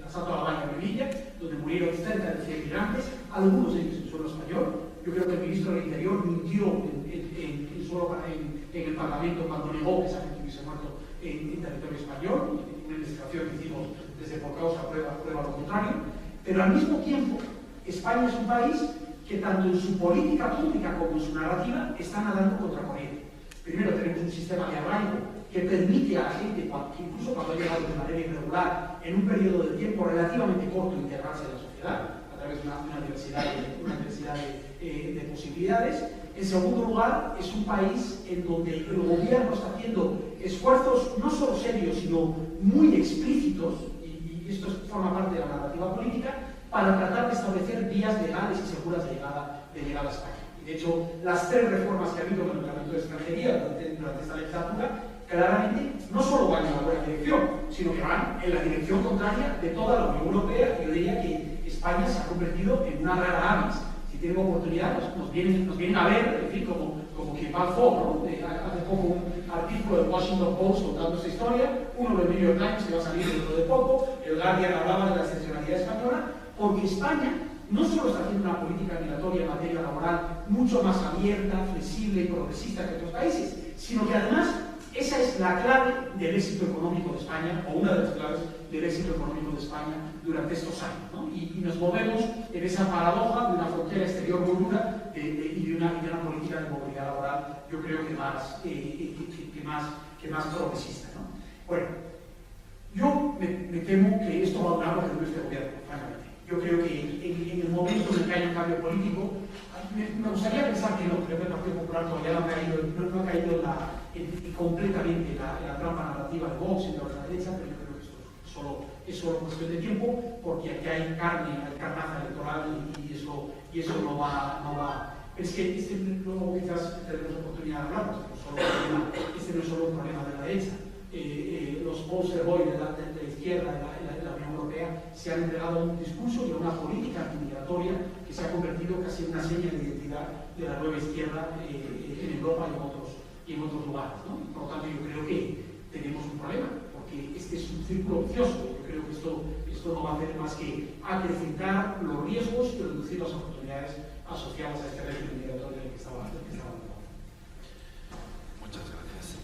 asalto a la banca de Melilla, donde murieron cerca de 100 migrantes, algunos de ellos en suelo español. Yo creo que el ministro del Interior mintió en el Parlamento cuando negó que esa gente hubiese muerto en territorio español, una investigación que hicimos desde por causa prueba lo contrario. Pero al mismo tiempo, España es un país que tanto en su política pública como en su narrativa está nadando contracorriente. Primero tenemos un sistema de arraigo que permite a la gente, incluso cuando ha llegado de manera irregular, en un periodo de tiempo relativamente corto, integrarse en la sociedad a través de una diversidad de posibilidades. En segundo lugar, es un país en donde el gobierno está haciendo esfuerzos no solo serios, sino muy explícitos, y esto forma parte de la narrativa política, para tratar de establecer vías legales y seguras de llegada a España. Y de hecho, las 3 reformas que ha habido en el Reglamento de Extranjería durante esta legislatura, claramente no solo van en la buena dirección, sino que van en la dirección contraria de toda la Unión Europea. Yo diría que España se ha convertido en una rara avis. Si tienen oportunidad, nos vienen a ver, en fin, como quien va al foro, ¿no? Hace poco un artículo del Washington Post contando esta historia, uno del New York Times que va a salir dentro de poco, el Guardian hablaba de la excepcionalidad española, porque España no solo está haciendo una política migratoria en materia laboral mucho más abierta, flexible y progresista que otros países, sino que además esa es la clave del éxito económico de España, o una de las claves del éxito económico de España durante estos años, ¿no? Y nos movemos en esa paradoja de una frontera exterior muy dura y de una política de movilidad laboral, yo creo que más progresista, ¿no? Bueno, yo me temo que esto va a durar lo que dure este gobierno, francamente. Yo creo que en el momento en el que haya un cambio político, me gustaría pensar que no, creo que el Partido Popular todavía no ha caído completamente en la trampa narrativa de Vox y de la derecha, pero yo creo que esto es solo cuestión de tiempo, porque aquí hay carnaza electoral y eso no va. Pero es que luego quizás tendremos oportunidad de hablar, este no es solo un problema de la derecha. Los poster boys de la izquierda en la Unión Europea se han entregado a un discurso y a una política antimigratoria que se ha convertido casi en una seña de identidad de la nueva izquierda en Europa y en otros lugares, ¿no? Por lo tanto, yo creo que tenemos un problema, porque este es un círculo vicioso. Yo creo que esto no va a hacer más que acrecentar los riesgos y reducir las oportunidades asociadas a este régimen migratorio en el que estaba hablando. Muchas gracias.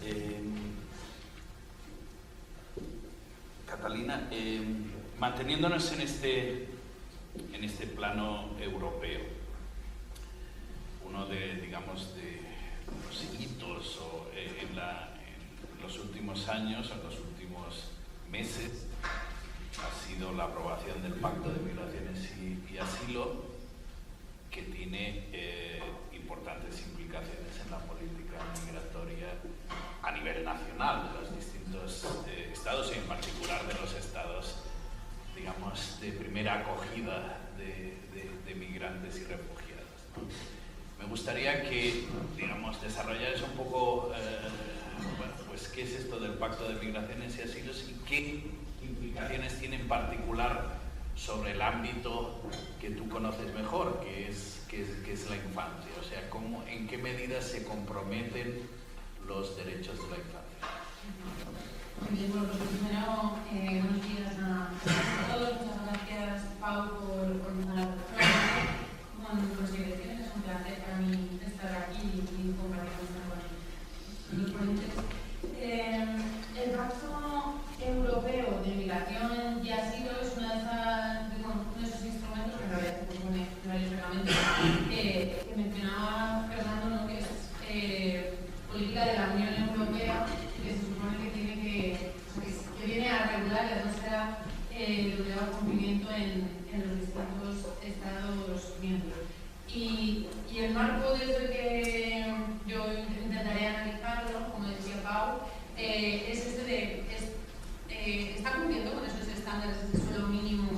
Catalina, manteniéndonos en este plano europeo, uno de los hitos en los últimos años, en los últimos meses, ha sido la aprobación del Pacto de Migraciones y Asilo, que tiene importantes implicaciones en la política migratoria a nivel nacional de los distintos estados y en particular de los estados, digamos, de primera acogida de migrantes y refugiados, ¿no? Me gustaría que, digamos, desarrollaras un poco, bueno, pues qué es esto del Pacto de Migraciones y Asilos y qué implicaciones tiene en particular sobre el ámbito que tú conoces mejor, que es la infancia. O sea, en qué medida se comprometen los derechos de la infancia. Bueno, pues primero, buenos días a todos. Muchas gracias, Pau, por la presentación. Con los direcciones, es un placer para mí estar aquí y compartir con los ponentes. El Pacto Europeo de Migración y Asilo es uno de esos instrumentos que en realidad se propone varios reglamentos que mencionaba Fernando, ¿no? Que es política de la Unión Europea, que se supone que tiene que viene a regular la atmósfera de obligado cumplimiento en los distintos Estados miembros. Y el marco desde el que yo intentaré analizarlo, como decía Pau, es este de está cumpliendo con esos estándares, ese suelo mínimo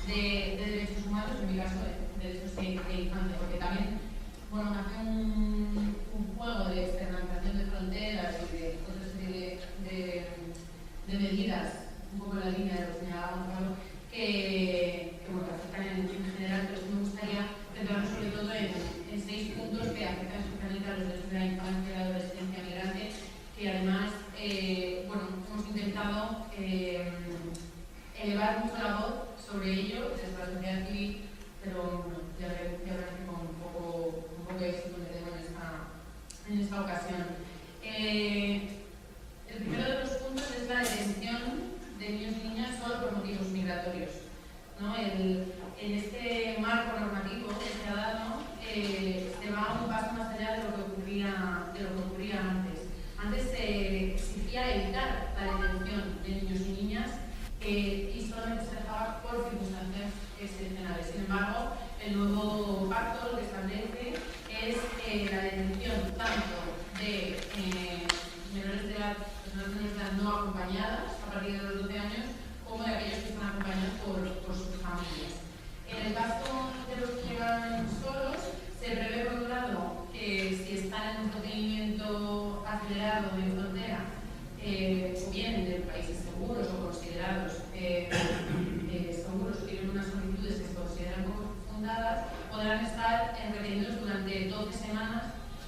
de derechos humanos, en mi caso de derechos de infancia, porque también, bueno, hace un juego de externalización de fronteras y de otra serie de medidas, un poco en la línea de lo que señalaba Gonzalo, que bueno, afectan en general, pero sí me gustaría centrarnos sobre todo en 6 puntos que afectan especialmente a los derechos de la infancia y la adolescencia migrante, que además, bueno, hemos intentado elevar mucho la voz sobre ello desde la sociedad civil, pero bueno, ya verán que con un poco de éxito me tengo en esta ocasión. El primero de los puntos es la detención de niños y niñas solo por motivos migratorios, ¿no? En este marco normativo que se ha dado se va un paso más allá de lo que ocurría antes. Antes se exigía evitar la detención de niños y niñas y solamente se dejaba por circunstancias excepcionales. Sin embargo, el nuevo pacto lo que establece es la detención tanto de menores de edad, personas menores de edad no acompañadas a partir de los 12 años, como de aquellos que están acompañados por sus familias. En el caso de los que llegan solos, se prevé, por un lado, que si están en un procedimiento acelerado de frontera, o bien de países seguros o considerados seguros, tienen unas solicitudes que se consideran como fundadas, podrán estar retenidos durante 12 semanas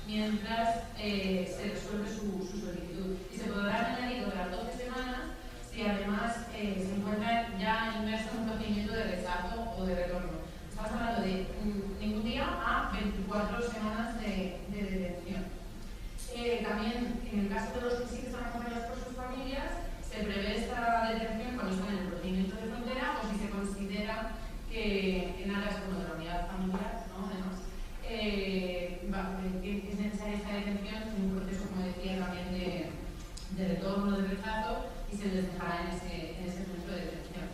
mientras se resuelve su solicitud. Y se podrán añadir otras 12 semanas si además se encuentran ya inmersos en un procedimiento de rechazo o de retorno. Estamos hablando de ningún día a 24 semanas de detención. También, en el caso de los que sí que están acompañados por sus familias, se prevé esta detención cuando están en el procedimiento de frontera o si se considera que en áreas como de la unidad familiar, ¿no? Además, es necesaria esta detención en un proceso, como decía, también de retorno, de rechazo, y se les dejará en ese centro de detención.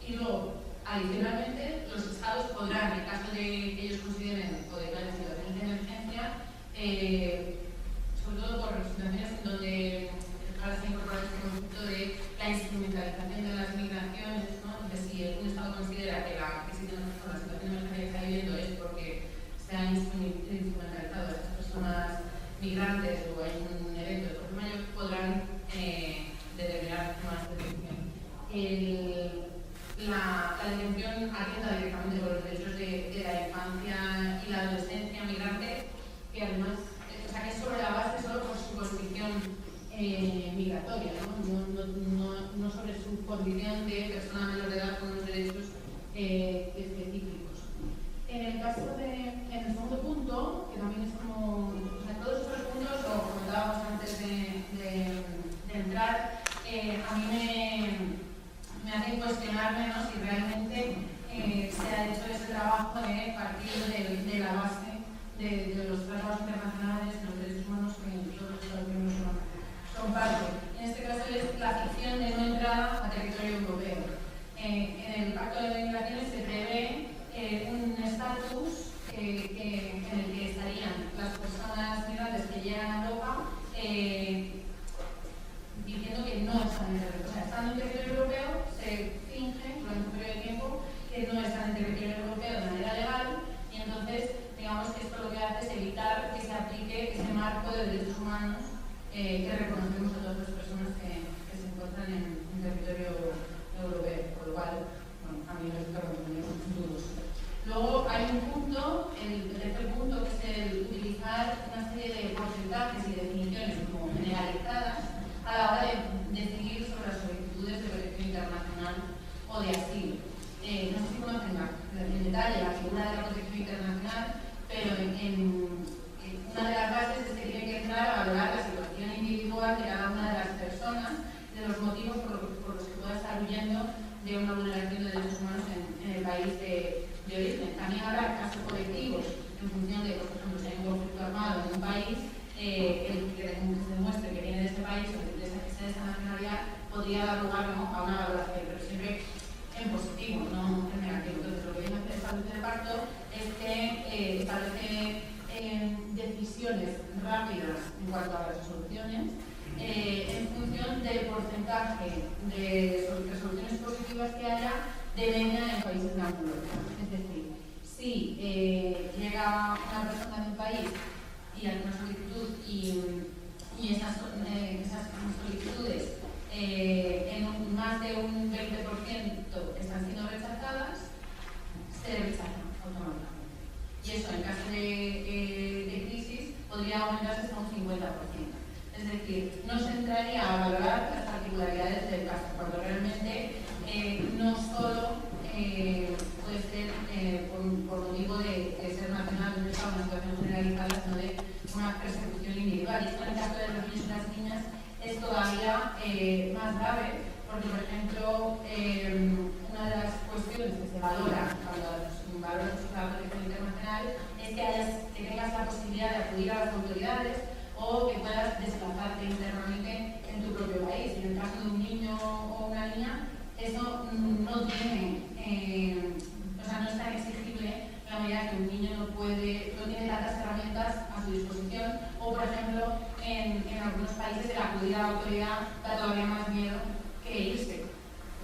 Y luego, adicionalmente, los estados podrán, en el caso de que ellos consideren o declaren situaciones de emergencia, sobre todo por situaciones en donde ahora se incorpora este concepto de la instrumentalización de las migraciones, ¿no? Entonces, si un estado considera que la situación de emergencia que está viviendo es porque se han instrumentalizado a estas personas migrantes o hay un evento de fuerza mayor, podrán determinar más detención. La detención atienda directamente con los derechos de la infancia y la adolescencia migrante, que además, o sea, que es sobre la base solo por su condición migratoria, no sobre su condición de persona menor de edad con unos derechos específicos. En el segundo punto, que también es como, o sea, todos estos puntos lo comentábamos antes de entrar, a mí me hace cuestionarme, ¿no? Si realmente se ha hecho ese trabajo de partir de la base de los tratados internacionales, de los derechos humanos que todos los Estados miembros son parte. En este caso es la ficción de no entrada a territorio europeo. En el Pacto de Migraciones se prevé un estatus que que no están en territorio europeo de manera legal, y entonces digamos que esto lo que hace es evitar que se aplique ese marco de derechos humanos que reconocemos a todas las personas que se encuentran en territorio europeo, por lo cual, bueno, a mí me gusta mantener dudos. Luego hay un punto, el tercer punto, que es el utilizar una serie de porcentajes y definiciones como generalizadas a la hora de decidir sobre las solicitudes de protección internacional o de asilo. No sé si conocen en detalle la figura de la protección internacional, pero una de las bases es que tiene que entrar a valorar la situación individual de cada una de las personas, de los motivos por los que pueda estar huyendo de una vulneración de derechos humanos en el país de origen. También habrá casos colectivos en función de, por ejemplo, si hay un conflicto armado en un país, el que se demuestre que viene de ese país o que sea de esa nacionalidad podría dar lugar, ¿no?, a una valoración, pero siempre en positivo, no en negativo. Entonces, lo que viene a hacer esta luz de pacto es que establece decisiones rápidas en cuanto a las resoluciones en función del porcentaje de resoluciones positivas que haya de media en países de la Unión Europea. Es decir, si llega una persona de un país y hace una solicitud y esas solicitudes en más de un 20% están siendo rechazadas, se rechazan automáticamente. Y eso, en caso de crisis, podría aumentarse hasta un 50%. Es decir, no se entraría a valorar las particularidades del caso, cuando realmente no solo puede ser por motivo de ser nacional de un Estado, una situación generalizada, sino de una persecución individual. Y esto en el caso de los niños y las niñas es todavía más grave, porque, por ejemplo, una de las cuestiones que se valora cuando se valora la protección internacional es que tengas la posibilidad de acudir a las autoridades o que puedas desplazarte internamente en tu propio país. En el caso de un niño o una niña, eso no tiene, no es tan exigible en la medida que un niño no tiene tantas herramientas a su disposición, o por ejemplo, en algunos países el acudir a la autoridad da todavía más miedo que irse,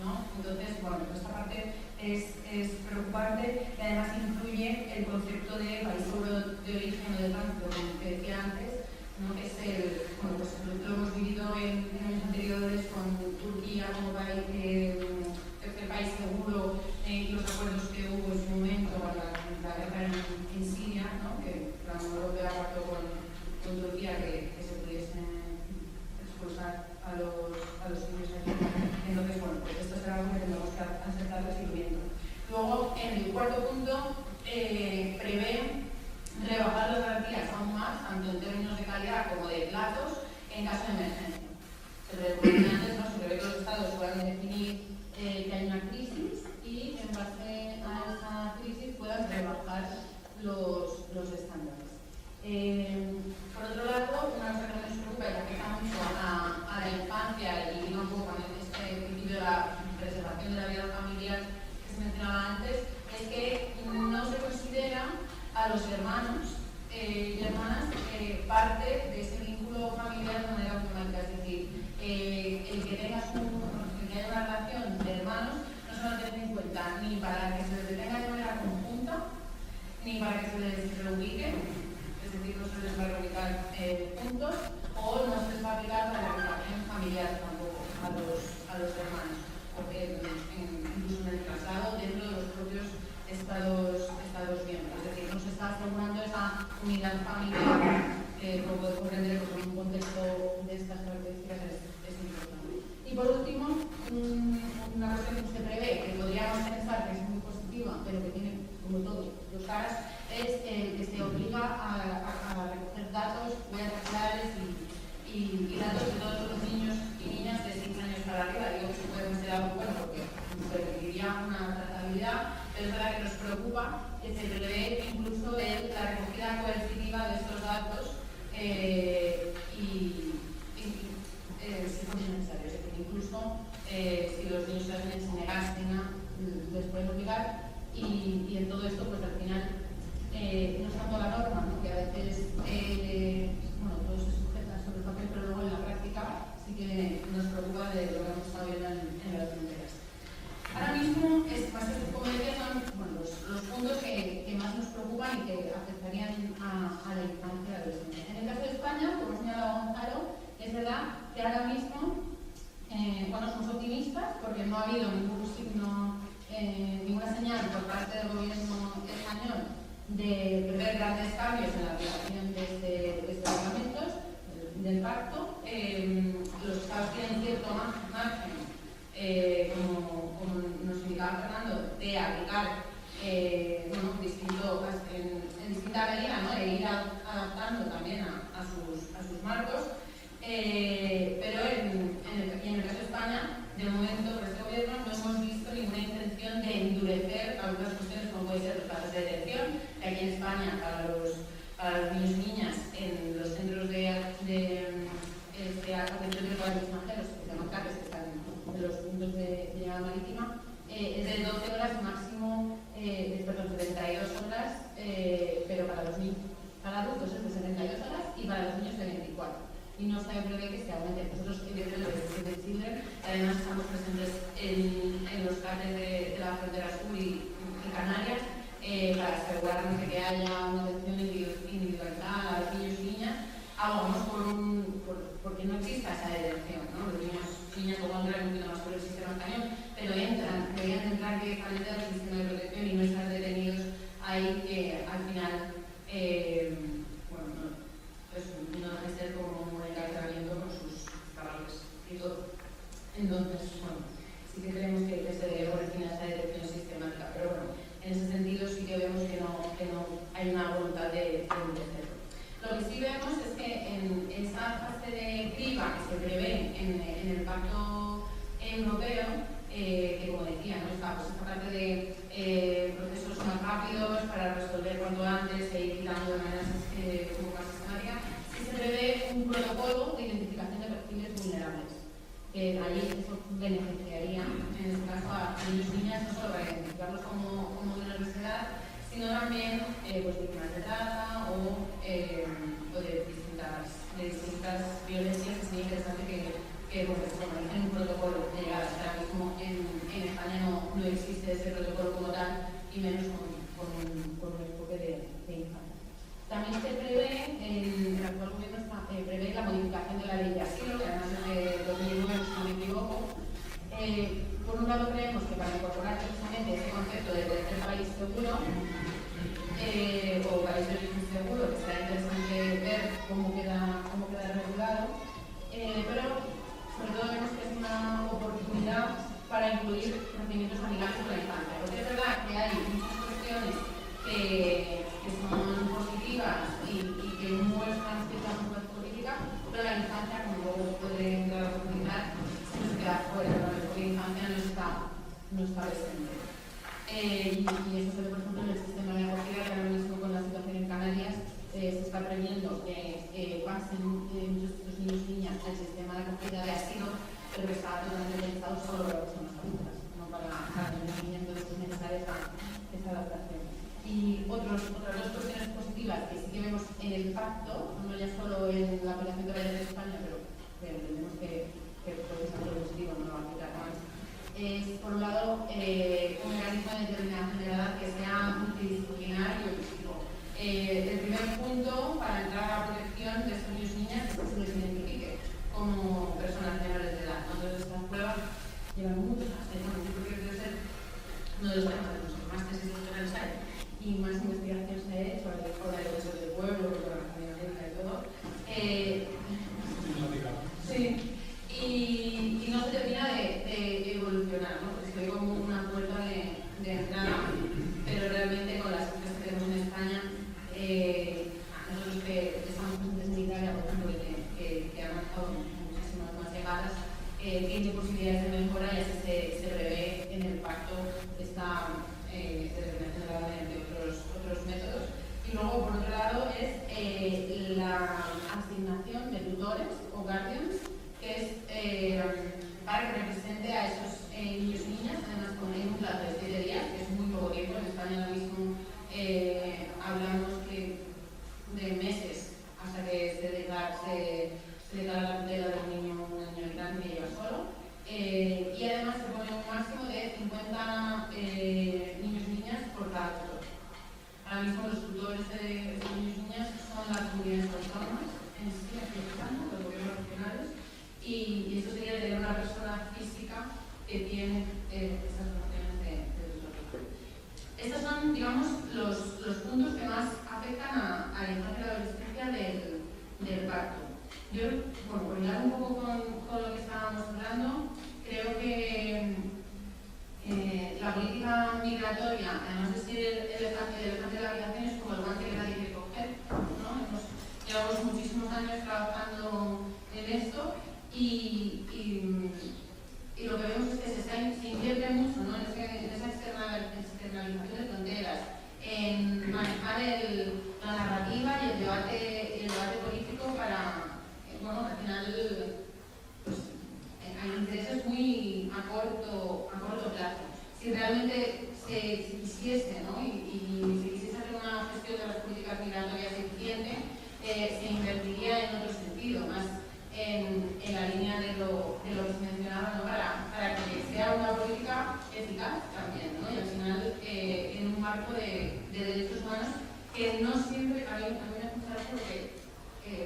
¿no? Entonces, bueno, esta parte es preocupante y además incluye el concepto de país seguro de origen o de tránsito, como que decía antes, ¿no? Que es pues lo hemos vivido en años anteriores con Turquía como tercer país seguro, y los acuerdos que hubo en su momento a la guerra en Siria, ¿no? Que la Unión Europea pactó con Turquía que se pudiesen expulsar a los sirios allí. Entonces, bueno, pues esto será algo que tendremos que aceptar sirviendo. Luego, en el cuarto punto, prevé rebajar las garantías aún más, tanto en términos de calidad como de plazos, en caso de emergencia. Se prevé antes, ¿no? Se prevé que los estados puedan definir que hay una crisis y, en base a esa crisis, puedan rebajar los estándares. Por otro lado, una cosa que nos preocupa y que afecta mucho a la infancia y un poco con este principio de la preservación de la vida familiar que se mencionaba antes, es que no se considera a los hermanos y hermanas parte de ese vínculo familiar de manera automática. Es decir, el que haya una relación de hermanos no se va a tener en cuenta ni para que se les detenga de manera conjunta, ni para que se les reubique, es decir, no se les va a reubicar juntos, o no se les va a aplicar la legislación familiar tampoco a los hermanos, porque incluso en el traslado dentro de los propios Estados miembros. Es decir, no se está asegurando esa unidad familiar que, como puede comprender, pues en un contexto de estas características es importante. Y por último, una cuestión que se prevé, que podríamos pensar que es muy positiva, pero que tiene, como todo, dos caras, es que se obliga a recoger datos, huellas dactilares y datos de todos los niños y niñas de 6 años para arriba. Digo que se puede considerar algo bueno porque permitiría una trazabilidad, pero es verdad que nos preocupa que se prevé incluso la recogida coercitiva de estos datos si fuese necesario. Es decir, incluso si los niños se negasen les pueden obligar, y en todo esto, pues al final, no es tanto la norma, ¿no? Que a veces todo se sujeta sobre el papel, pero luego en la práctica sí que nos preocupa de lo que hemos estado viendo en las fronteras. Ahora mismo, como decía, son de prever grandes cambios en la aplicación de estos reglamentos del pacto. Los estados tienen cierto margen, como nos indicaba Fernando, de aplicar en distinta medida, ¿no? E ir adaptando también a sus marcos. Pero en el caso de España, de momento, por este gobierno, no hemos visto ninguna intención de endurecer algunas cuestiones, como puede ser los plazos de detención, que aquí en España, para los niños y niñas, en los centros de atención de padres extranjeros, que se llaman CAPES, que están en los puntos de llegada marítima, es de 12 horas máximo, perdón, 72 horas, pero para los niños. Para adultos es de 72 horas y para los niños de 24. Y no se prevé que se aumente. Nosotros, evidentemente, desde Children, además estamos presentes en los CAPES de la frontera sur y Canarias para asegurarnos de que haya una atención individualizada a los niños y niñas. Abogamos porque no exista esa detención, ¿no? Los niños y niñas pueden entrar un poquito más por el sistema español, pero deberían entrar directamente al sistema de protección y no estar detenidos ahí, que al final no deja de ser como un encarcelamiento con sus cabales y todo. Entonces, sí que creemos que se debe poner esa detención sistemática, pero bueno, en ese sentido sí que vemos que no hay una voluntad de endurecerlo. Lo que sí vemos es que en esa fase de criba que se prevé en el pacto europeo, que como decía, ¿no? Esta parte de procesos más rápidos para resolver cuanto antes e ir quitando de manera como más sistemática, sí se prevé un protocolo de identificación de perfiles vulnerables, que allí eso beneficiaría, en este caso, a niños y niñas, no solo para identificarlos como menores de edad, sino también víctimas de trata o de distintas violencias, que sería interesante que en un protocolo de llegada. Ahora mismo en España no existe ese protocolo como tal, y menos con un enfoque de infancia. También se prevé, el actual gobierno prevé la modificación de la ley de asilo, que además es de 2009, si no me equivoco. Por un lado, creemos que para incorporar precisamente ese concepto de tercer país seguro, o país de origen seguro, que será interesante ver cómo queda regulado, pero sobre todo vemos que es una oportunidad para incluir procedimientos amigables con la infancia, porque es verdad que hay muchas cuestiones que son positivas y que muestran cierta voluntad política, pero la infancia, como luego puede entrar a profundizar, se queda fuera, porque la infancia no está presente. Y eso se ve, por ejemplo, en el sistema de acogida, que ahora mismo con la situación en Canarias se está previendo que pasen muchos de los niños y niñas al sistema de acogida de asilo, pero que está totalmente pensado solo para personas adultas, no para niños y niñas, entonces es necesaria esa adaptación. Y otras dos cuestiones positivas que sí que vemos en el pacto, no ya solo en la aplicación de la ley de España, pero entendemos que puede ser algo positivo, no lo va a aplicar más, es, por un lado, un mecanismo de determinación de la edad que sea multidisciplinar y holístico. El primer punto para entrar a la protección de estos niños y niñas es que se les identifique como personas menores de edad. Entonces, estas pruebas llevan muchos años, yo creo que debe ser uno de los temas de los más tesis doctorales hay y más investigación se ha hecho a la escuela de derechos del pueblo, con la comunidad médica y todo. Sí. Y no se termina de evolucionar, ¿no? Porque se ve como una puerta de entrada, pero realmente con las cosas que tenemos en España, nosotros que estamos presentes en Italia, por ejemplo, que han avanzado muchísimas más llegadas, tiene posibilidades de mejora y así se prevé en el pacto esta determinación de la mediante otros métodos. Y luego, por otro lado, es política migratoria, además de ser el elefante de la habitación, es como el guante que nadie quiere coger, ¿no? Llevamos muchísimos años trabajando en esto y lo que vemos es que se invierte mucho, ¿no? en esa externalización de fronteras, en manejar la narrativa y el debate político para, bueno, al final, pues, hay intereses muy a corto plazo. Si realmente se quisiese, ¿no? y se quisiese hacer una gestión de las políticas migratorias eficiente, se invertiría en otro sentido, más en la línea de lo que se mencionaba, ¿no? para que sea una política eficaz también, ¿no? Y al final en un marco de derechos humanos que no siempre, a mí me gusta porque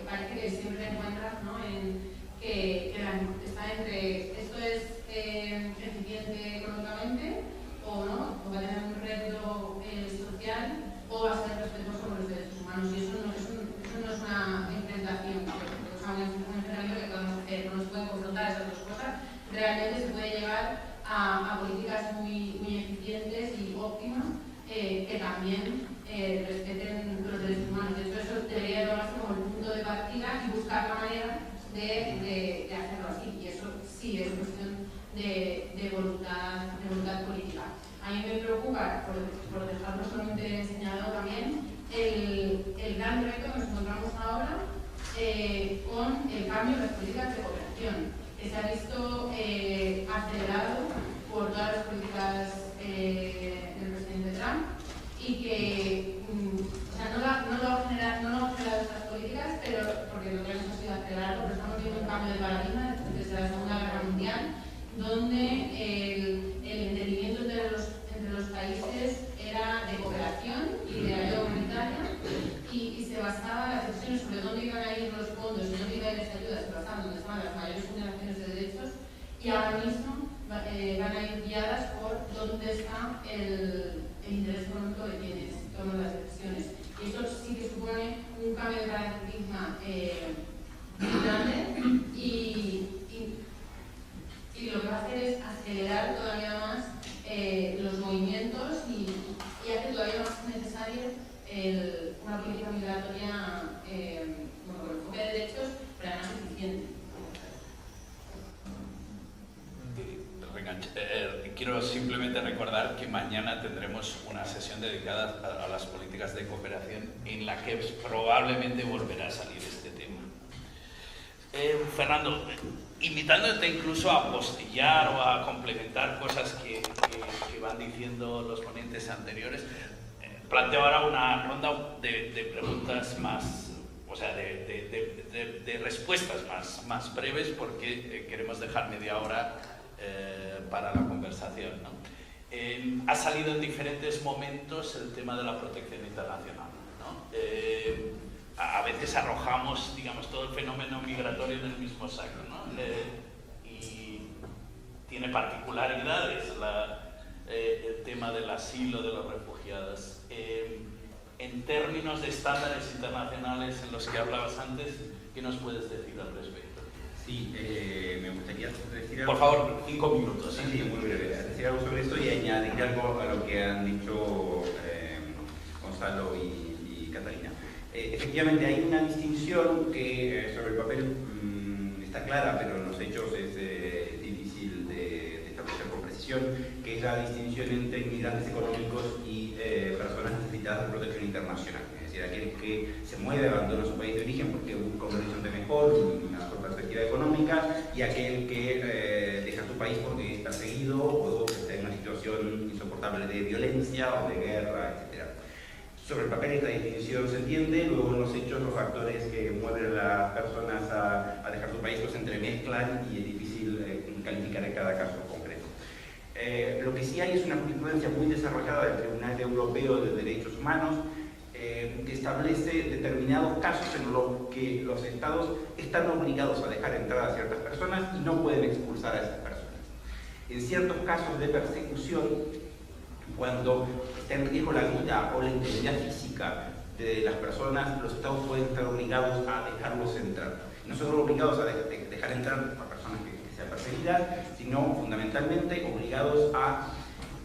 parece que siempre encuentras, ¿no? que está entre esto es eficiente económicamente o no, o va a tener un reto social o va a ser respetuoso con los derechos humanos, y eso no es una enfrentación, ¿no? O sea, un enfrentamiento que podemos hacer, no nos pueden confrontar esas dos cosas, realmente se puede llegar a políticas muy eficientes y óptimas que también respeten los derechos humanos. De hecho, eso debería tomarse como el punto de partida y buscar la manera de hacerlo así, y eso sí es cuestión de voluntad política. A mí me preocupa, por dejarlo solamente señalado también, el gran reto que nos encontramos ahora con el cambio en las políticas de cooperación, que se ha visto acelerado por todas las políticas del presidente Trump y que o sea, no lo ha generado estas políticas, pero porque lo que hemos sido acelerarlo, pero estamos viendo un cambio de paradigma desde la Segunda Guerra Mundial, donde el entendimiento entre los países era de cooperación y de ayuda humanitaria, y se basaba en las decisiones sobre dónde iban a ir los fondos y dónde iban a ir las ayudas, se basaban donde estaban las mayores vulneraciones de derechos, y ahora mismo van a ir guiadas por dónde está el interés económico de quienes toman las decisiones. Y eso sí que supone un cambio de paradigma muy grande, y lo que va a hacer es acelerar todavía más los movimientos y hace todavía más necesaria una política migratoria con enfoque de derechos, pero además eficiente. Quiero simplemente recordar que mañana tendremos una sesión dedicada a las políticas de cooperación en la que probablemente volverá a salir este tema. Fernando, invitándote incluso a apostillar o a complementar cosas que van diciendo los ponentes anteriores, planteo ahora una ronda de preguntas más, o sea, de respuestas más breves, porque queremos dejar media hora para la conversación, ¿no? Ha salido en diferentes momentos el tema de la protección internacional, ¿no? A veces arrojamos, digamos, todo el fenómeno migratorio en el mismo saco, ¿no? Y tiene particularidades el tema del asilo de los refugiados. En términos de estándares internacionales en los que hablabas antes, ¿qué nos puedes decir al respecto? Sí, me gustaría decir algo. Por favor, 5 minutos. Sí, muy breve. Decir algo sobre esto y añadir algo a lo que han dicho Gonzalo y Catalina. Efectivamente, hay una distinción que sobre el papel está clara, pero en los hechos es difícil de establecer con precisión, que es la distinción entre inmigrantes económicos y personas necesitadas de protección internacional. Es decir, aquel que se mueve, abandona su país de origen porque busca un horizonte mejor, una mejor perspectiva económica, y aquel que deja su país porque es perseguido o está en una situación insoportable de violencia o de guerra, etc. Sobre el papel esta distinción se entiende, luego en los hechos los factores que mueven a las personas a dejar su país los entremezclan y es difícil calificar en cada caso concreto. Lo que sí hay es una jurisprudencia muy desarrollada del Tribunal Europeo de Derechos Humanos que establece determinados casos en los que los estados están obligados a dejar entrar a ciertas personas y no pueden expulsar a esas personas. En ciertos casos de persecución, cuando está en riesgo la vida o la integridad física de las personas, los estados pueden estar obligados a dejarlos entrar. No solo obligados a dejar entrar a personas que sean perseguidas, sino fundamentalmente obligados a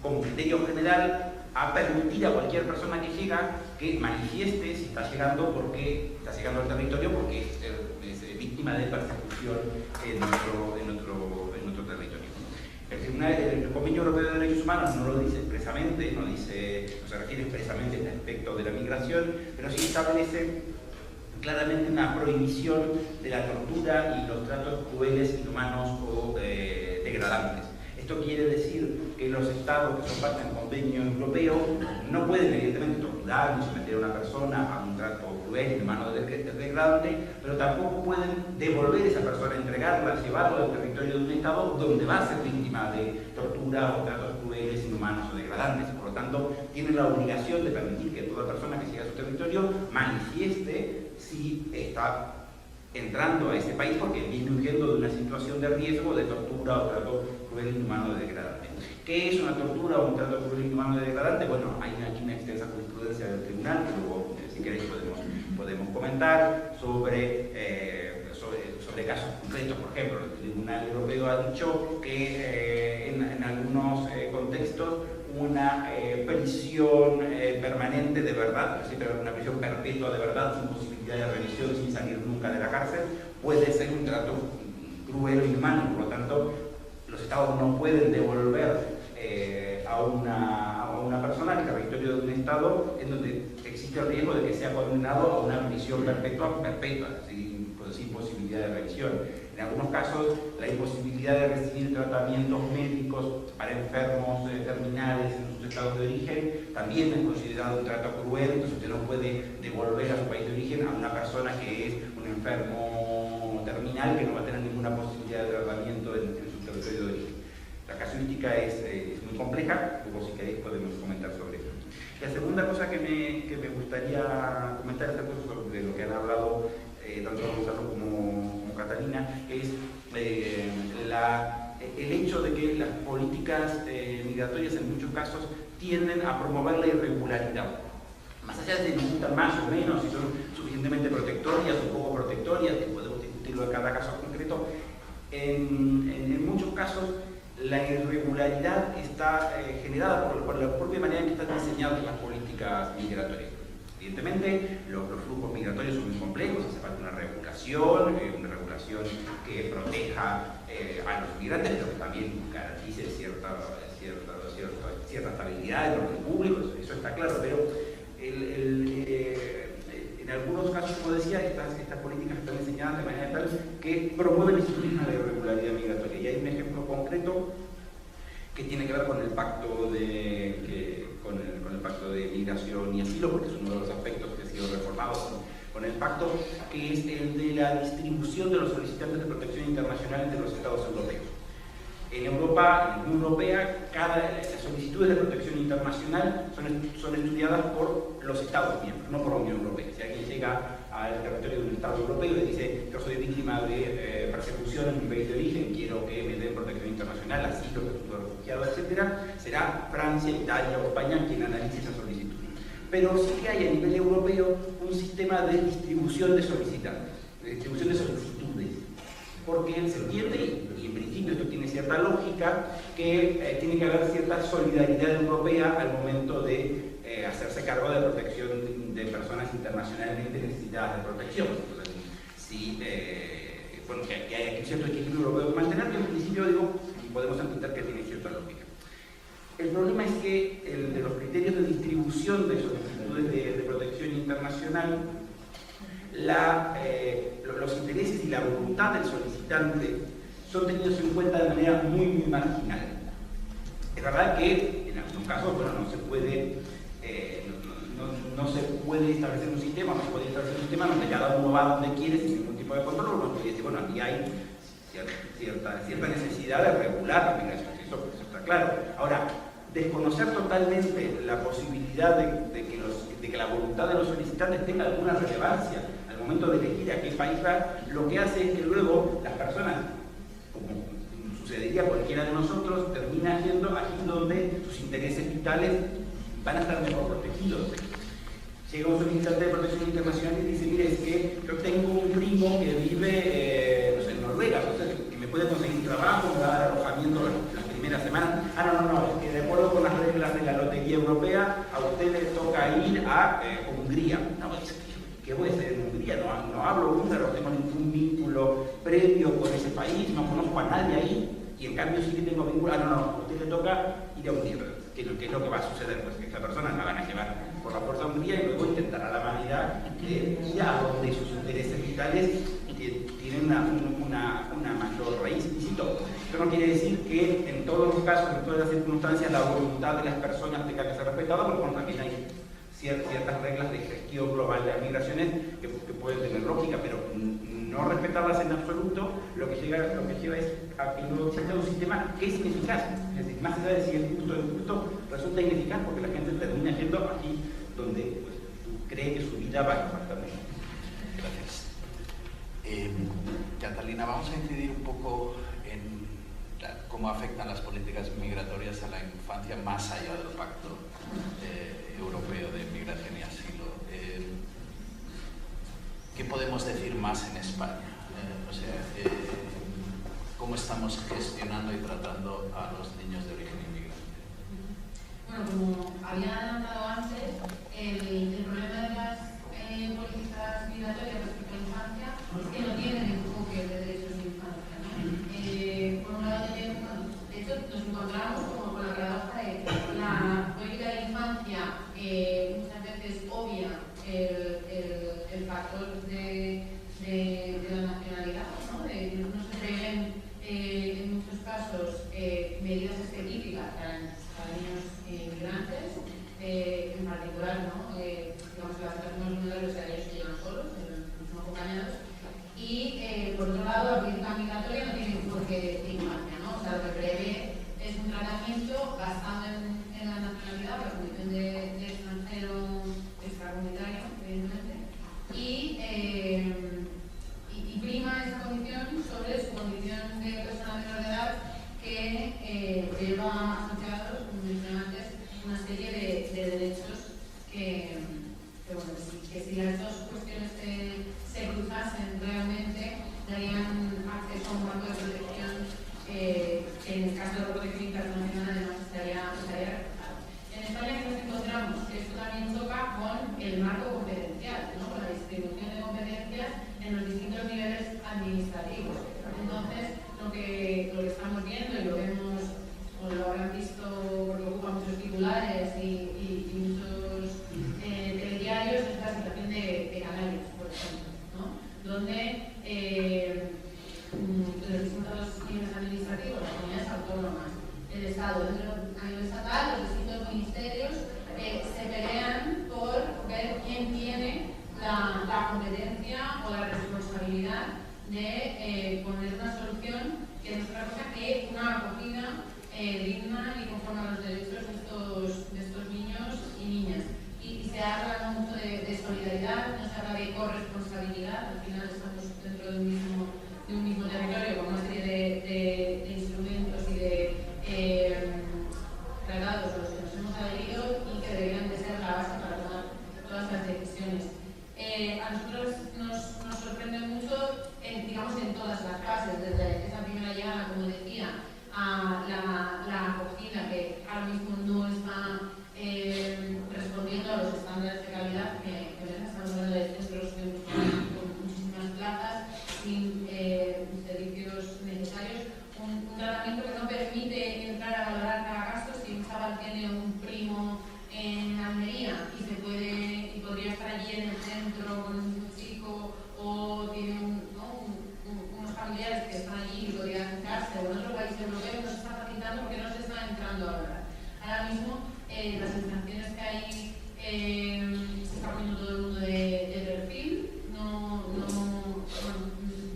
como criterio general a permitir a cualquier persona que llega que manifieste si está llegando al territorio porque es víctima de persecución en nuestro territorio. El Convenio Europeo de Derechos Humanos no lo dice expresamente, no se refiere expresamente a este aspecto de la migración, pero sí establece claramente una prohibición de la tortura y los tratos crueles, inhumanos o degradantes. Esto quiere decir que los estados que son parte del convenio europeo no pueden evidentemente torturar ni someter a una persona a un trato cruel, inhumano o degradante, pero tampoco pueden devolver a esa persona, entregarla, llevarla al territorio de un estado donde va a ser víctima de tortura o tratos crueles, inhumanos o degradantes. Por lo tanto, tienen la obligación de permitir que toda persona que llegue a su territorio manifieste si está entrando a ese país porque viene huyendo de una situación de riesgo, de tortura o trato cruel, inhumano o degradante. ¿Qué es una tortura o un trato cruel, inhumano o degradante? Bueno, hay aquí una extensa jurisprudencia del tribunal que luego, si queréis, podemos comentar sobre casos concretos. Por ejemplo, el Tribunal Europeo ha dicho que en algunos contextos una prisión permanente de verdad, es decir, una prisión perpetua de verdad sin posibilidad de revisión, sin salir nunca de la cárcel, puede ser un trato cruel o inhumano. Por lo tanto, los estados no pueden devolver a una persona al territorio de un estado en donde existe el riesgo de que sea condenado a una prisión perpetua, sin posibilidad de revisión. En algunos casos, la imposibilidad de recibir tratamientos médicos para enfermos terminales en sus estados de origen también es considerado un trato cruel, entonces usted no puede devolver a su país de origen a una persona que es un enfermo terminal que no va a tener ninguna posibilidad de tratamiento en su territorio de origen. La casuística es muy compleja, luego si queréis podemos comentar sobre eso. La segunda cosa que me gustaría comentar es sobre lo que han hablado tanto Gonzalo como Catalina, es el hecho de que las políticas migratorias en muchos casos tienden a promover la irregularidad. Más allá de si nos gustan más o menos, si son suficientemente protectorias o poco protectorias, que podemos discutirlo en cada caso concreto, en muchos casos la irregularidad está generada por la propia manera en que están diseñadas las políticas migratorias. Evidentemente, los flujos migratorios son muy complejos, hace falta una regulación que proteja a los migrantes, pero que también garantice cierta estabilidad del orden público, eso está claro, pero en algunos casos, como decía, estas políticas están diseñadas de manera tal que promueven y suprimen la irregularidad migratoria. Y hay un ejemplo concreto que tiene que ver con el pacto de migración y asilo, porque es uno de los aspectos que ha sido reformado con el pacto, que es el de la distribución de los solicitantes de protección internacional entre los estados europeos. En Europa, en la Unión Europea, las solicitudes de protección internacional son estudiadas por los Estados miembros, no por la Unión Europea. Si alguien llega al territorio de un Estado europeo y dice yo soy víctima de persecución en mi país de origen, quiero que me den protección internacional, asilo, estatuto de refugiado, etc., será Francia, Italia o España quien analice esa solicitud. Pero sí que hay a nivel europeo un sistema de distribución de solicitantes, de distribución de solicitudes, porque se entiende, y en principio esto tiene cierta lógica, que tiene que haber cierta solidaridad europea al momento de hacerse cargo de protección de personas internacionalmente necesitadas de protección. Entonces, sí, que hay cierto equilibrio europeo que mantener, que en principio podemos entender que tiene cierta lógica. El problema es que de los criterios de distribución de solicitudes de protección internacional, los intereses y la voluntad del solicitante son tenidos en cuenta de manera muy, muy marginal. Es verdad que en algunos casos no se puede establecer un sistema, donde cada uno va donde quiere sin ningún tipo de control. Uno puede decir, bueno, aquí hay cierta necesidad de regular la migración, eso está claro. Ahora, desconocer totalmente la posibilidad de que la voluntad de los solicitantes tenga alguna relevancia al momento de elegir a qué país va, lo que hace es que luego las personas, como sucedería a cualquiera de nosotros, termina yendo aquí donde sus intereses vitales van a estar mejor protegidos. Llega un solicitante de protección internacional y dice, mire, es que yo tengo un primo que vive en Noruega, entonces que me puede conseguir trabajo, me va a dar alojamiento las primeras primera semana, no, es que de acuerdo con las reglas de la lotería europea, a usted le toca ir a Hungría. No, ¿qué voy a hacer en Hungría? No hablo húngaro, no tengo ningún vínculo previo con ese país, no conozco a nadie ahí, y en cambio sí que tengo vínculo. A usted le toca ir a Hungría. ¿Qué es lo que va a suceder? Pues que esta persona la van a llevar por la fuerza a Hungría y luego intentará la manera de ir a donde sus intereses vitales tienen una mayor raíz. Insisto, esto no quiere decir que en todos los casos, en todas las circunstancias, la voluntad de las personas tenga que ser respetada, porque bueno, también hay ciertas reglas de gestión global de las migraciones que pueden tener lógica, pero no respetarlas en absoluto lo que lleva es a que no exista un sistema que es ineficaz. Es decir, más allá de si es justo o injusto, resulta ineficaz porque la gente termina yendo aquí donde pues, cree que su vida va a impactar menos. Gracias. Catalina, vamos a incidir un poco en cómo afectan las políticas migratorias a la infancia más allá del Pacto Europeo de Migración y Asilo. ¿Qué podemos decir más en España? ¿Cómo estamos gestionando y tratando a los niños de origen inmigrante? Bueno, como había adelantado antes, el problema de las políticas migratorias respecto a la infancia es que no tienen enfoque de derechos de infancia, ¿no? Por un lado, de hecho, nos encontramos como con la paradoja de la política de infancia muchas veces obvia el factor de la nacionalidad, ¿no? No se prevén en muchos casos medidas específicas para niños inmigrantes, en particular, ¿no? Digamos que las personas vulnerables a ellos que llevan solos, no son acompañados, y por otro lado la política migratoria no tiene enfoque de infancia, ¿no? O sea, lo que prevé es un tratamiento basado en la nacionalidad, la condición de extranjero extracomunitario, evidentemente, y prima esa condición sobre su condición de persona menor de edad que lleva asociados, como mencioné antes, una serie de derechos que si las dos cuestiones se cruzasen realmente darían acceso a un marco de protección que en el caso de la protección internacional además estaría reforzado. En España que nos encontramos, esto también toca con el marco competencial, ¿no? Con la distribución de competencias en los distintos niveles administrativos. Entonces, lo que estamos viendo y lo vemos, o lo habrán visto porque ocupa muchos titulares y muchos telediarios, es la situación de Canarias, por ejemplo, ¿no? Donde los distintos niveles administrativos, las comunidades autónomas, el Estado, a nivel estatal, los distintos ministerios se pelean por ver quién tiene la competencia o la responsabilidad de poner una solución que no es otra cosa que una acogida digna y conforme a los derechos de estos niños y niñas. Y se habla mucho de solidaridad, no se habla de corresponsabilidad, al final estamos dentro de un mismo territorio con una serie de instrumentos y de tratados a los que nos hemos adherido y que deberían de ser la base para tomar todas las decisiones. A nosotros nos sorprende mucho, digamos, en todas las fases, desde esa primera llegada, como decía, a la acogida, que ahora mismo no está respondiendo a los estándares de calidad que estamos hablando de centros con muchísimas plazas, sin servicios necesarios, un tratamiento que no permite entrar a valorar cada caso. Si un chaval tiene un primo en Almería y podría estar allí en el centro con un chico, o tiene unos familiares que están allí y podrían acercarse, o en otro país europeo, no se está facilitando porque no se está entrando a valorar. Ahora mismo las instancias que hay se está poniendo todo el mundo de perfil,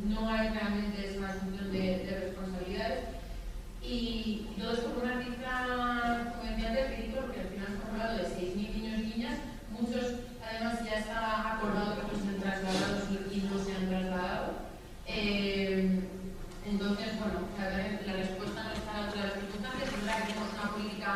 no hay realmente esa asunción de responsabilidades, y todo esto con una cifra, como decía antes, ridícula, porque al final estamos hablando de 6.000 niños y niñas, muchos además ya está acordado que fuesen trasladados y no se han trasladado. Entonces, bueno, la respuesta no está a la altura de las circunstancias. Es verdad que tenemos una política,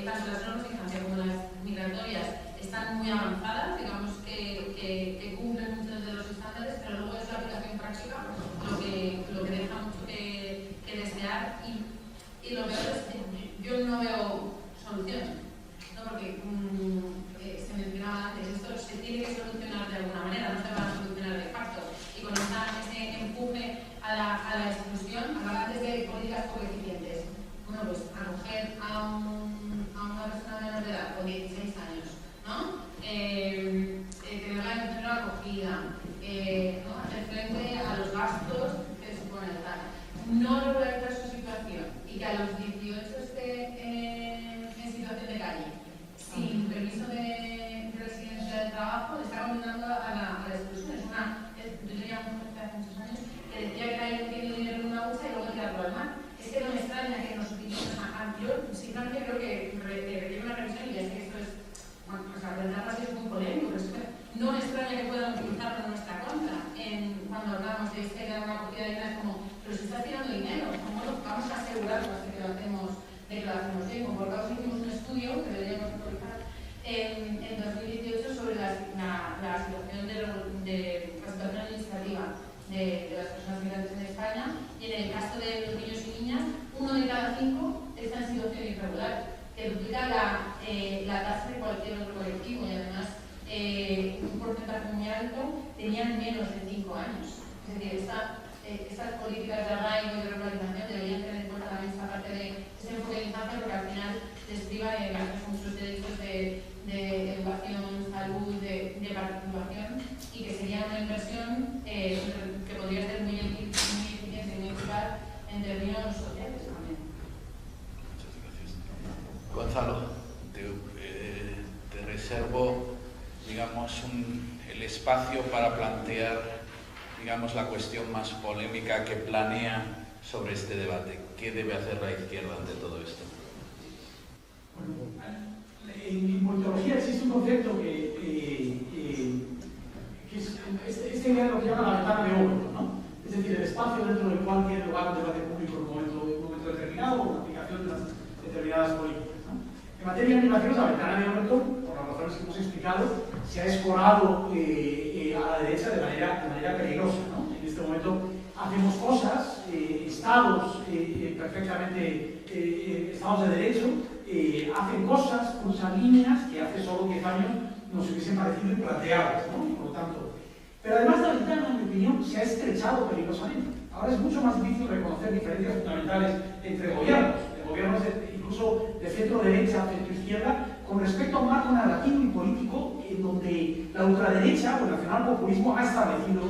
tanto las normas de infancia como las migratorias están muy avanzadas, digamos que cumplen muchos de los estándares, pero luego es la aplicación práctica lo que deja mucho que desear, y Y lo peor es que yo no veo solución, ¿no? Porque se mencionaba antes, esto se tiene que solucionar de alguna manera, no se va a solucionar de facto. Y con ese empuje a la exclusión, hablaba antes de políticas poco eficientes. Bueno, pues acoger a una persona menor de edad con 16 años, ¿no? Tenerla en centro de acogida, ¿no? Hacer frente a los gastos que supone el tal. No regularizar su situación y que a los 18 esté en situación de calle, sin permiso de residencia de trabajo, le está condenando a la exclusión. Yo tenía un jefe hace muchos años que decía que alguien tiene dinero en una bolsa y luego tirarlo al mar. Es que no me extraña que nos utilicen yo sinceramente creo que requiere una revisión y ya sé que esto es, bueno, pues hablar así es muy polémico, pero es que no me extraña que puedan utilizarlo en nuestra contra. Cuando hablamos de que dar una acogida digna es como, pero se está tirando dinero, ¿cómo vamos a asegurarnos de que lo hacemos bien? Como por causa hicimos un estudio que deberíamos actualizar en 2018 sobre la situación administrativa de las personas migrantes en España, y en el caso de los niños y niñas, 1 de cada 5 está en situación irregular, que duplica la tasa de cualquier otro colectivo, y además un porcentaje muy alto tenían menos de 5 años. Es decir, estas políticas de arraigo y de regularización deberían tener en cuenta también esta parte de ese enfoque de infancia, porque al final les priva de muchos derechos de educación, salud, de participación, y que sería una inversión que podría ser muy eficiente y muy eficaz en términos sociales también. Muchas gracias. Gonzalo, te reservo, digamos, el espacio para plantear, digamos, la cuestión más polémica que planea sobre este debate. ¿Qué debe hacer la izquierda ante todo esto? Bueno, en politología existe un concepto que es esta idea de lo que llaman la ventana de Overton, ¿no? Es decir, el espacio dentro del cual tiene lugar un debate público en un momento determinado o la aplicación de unas determinadas políticas, ¿no? En materia de migración, la ventana de Overton, por las razones que hemos explicado, se ha escorado a la derecha de manera peligrosa, ¿no? En este momento hacemos cosas, estados perfectamente, estados de derecho, hacen cosas, cruzan líneas que hace solo 10 años nos hubiesen parecido implanteables, ¿no? Y por lo tanto, pero además la ventana, en mi opinión, se ha estrechado peligrosamente. Ahora es mucho más difícil reconocer diferencias fundamentales entre gobiernos incluso de centro-derecha, centro-izquierda, con respecto a un marco narrativo y político en donde la ultraderecha o el nacionalpopulismo ha establecido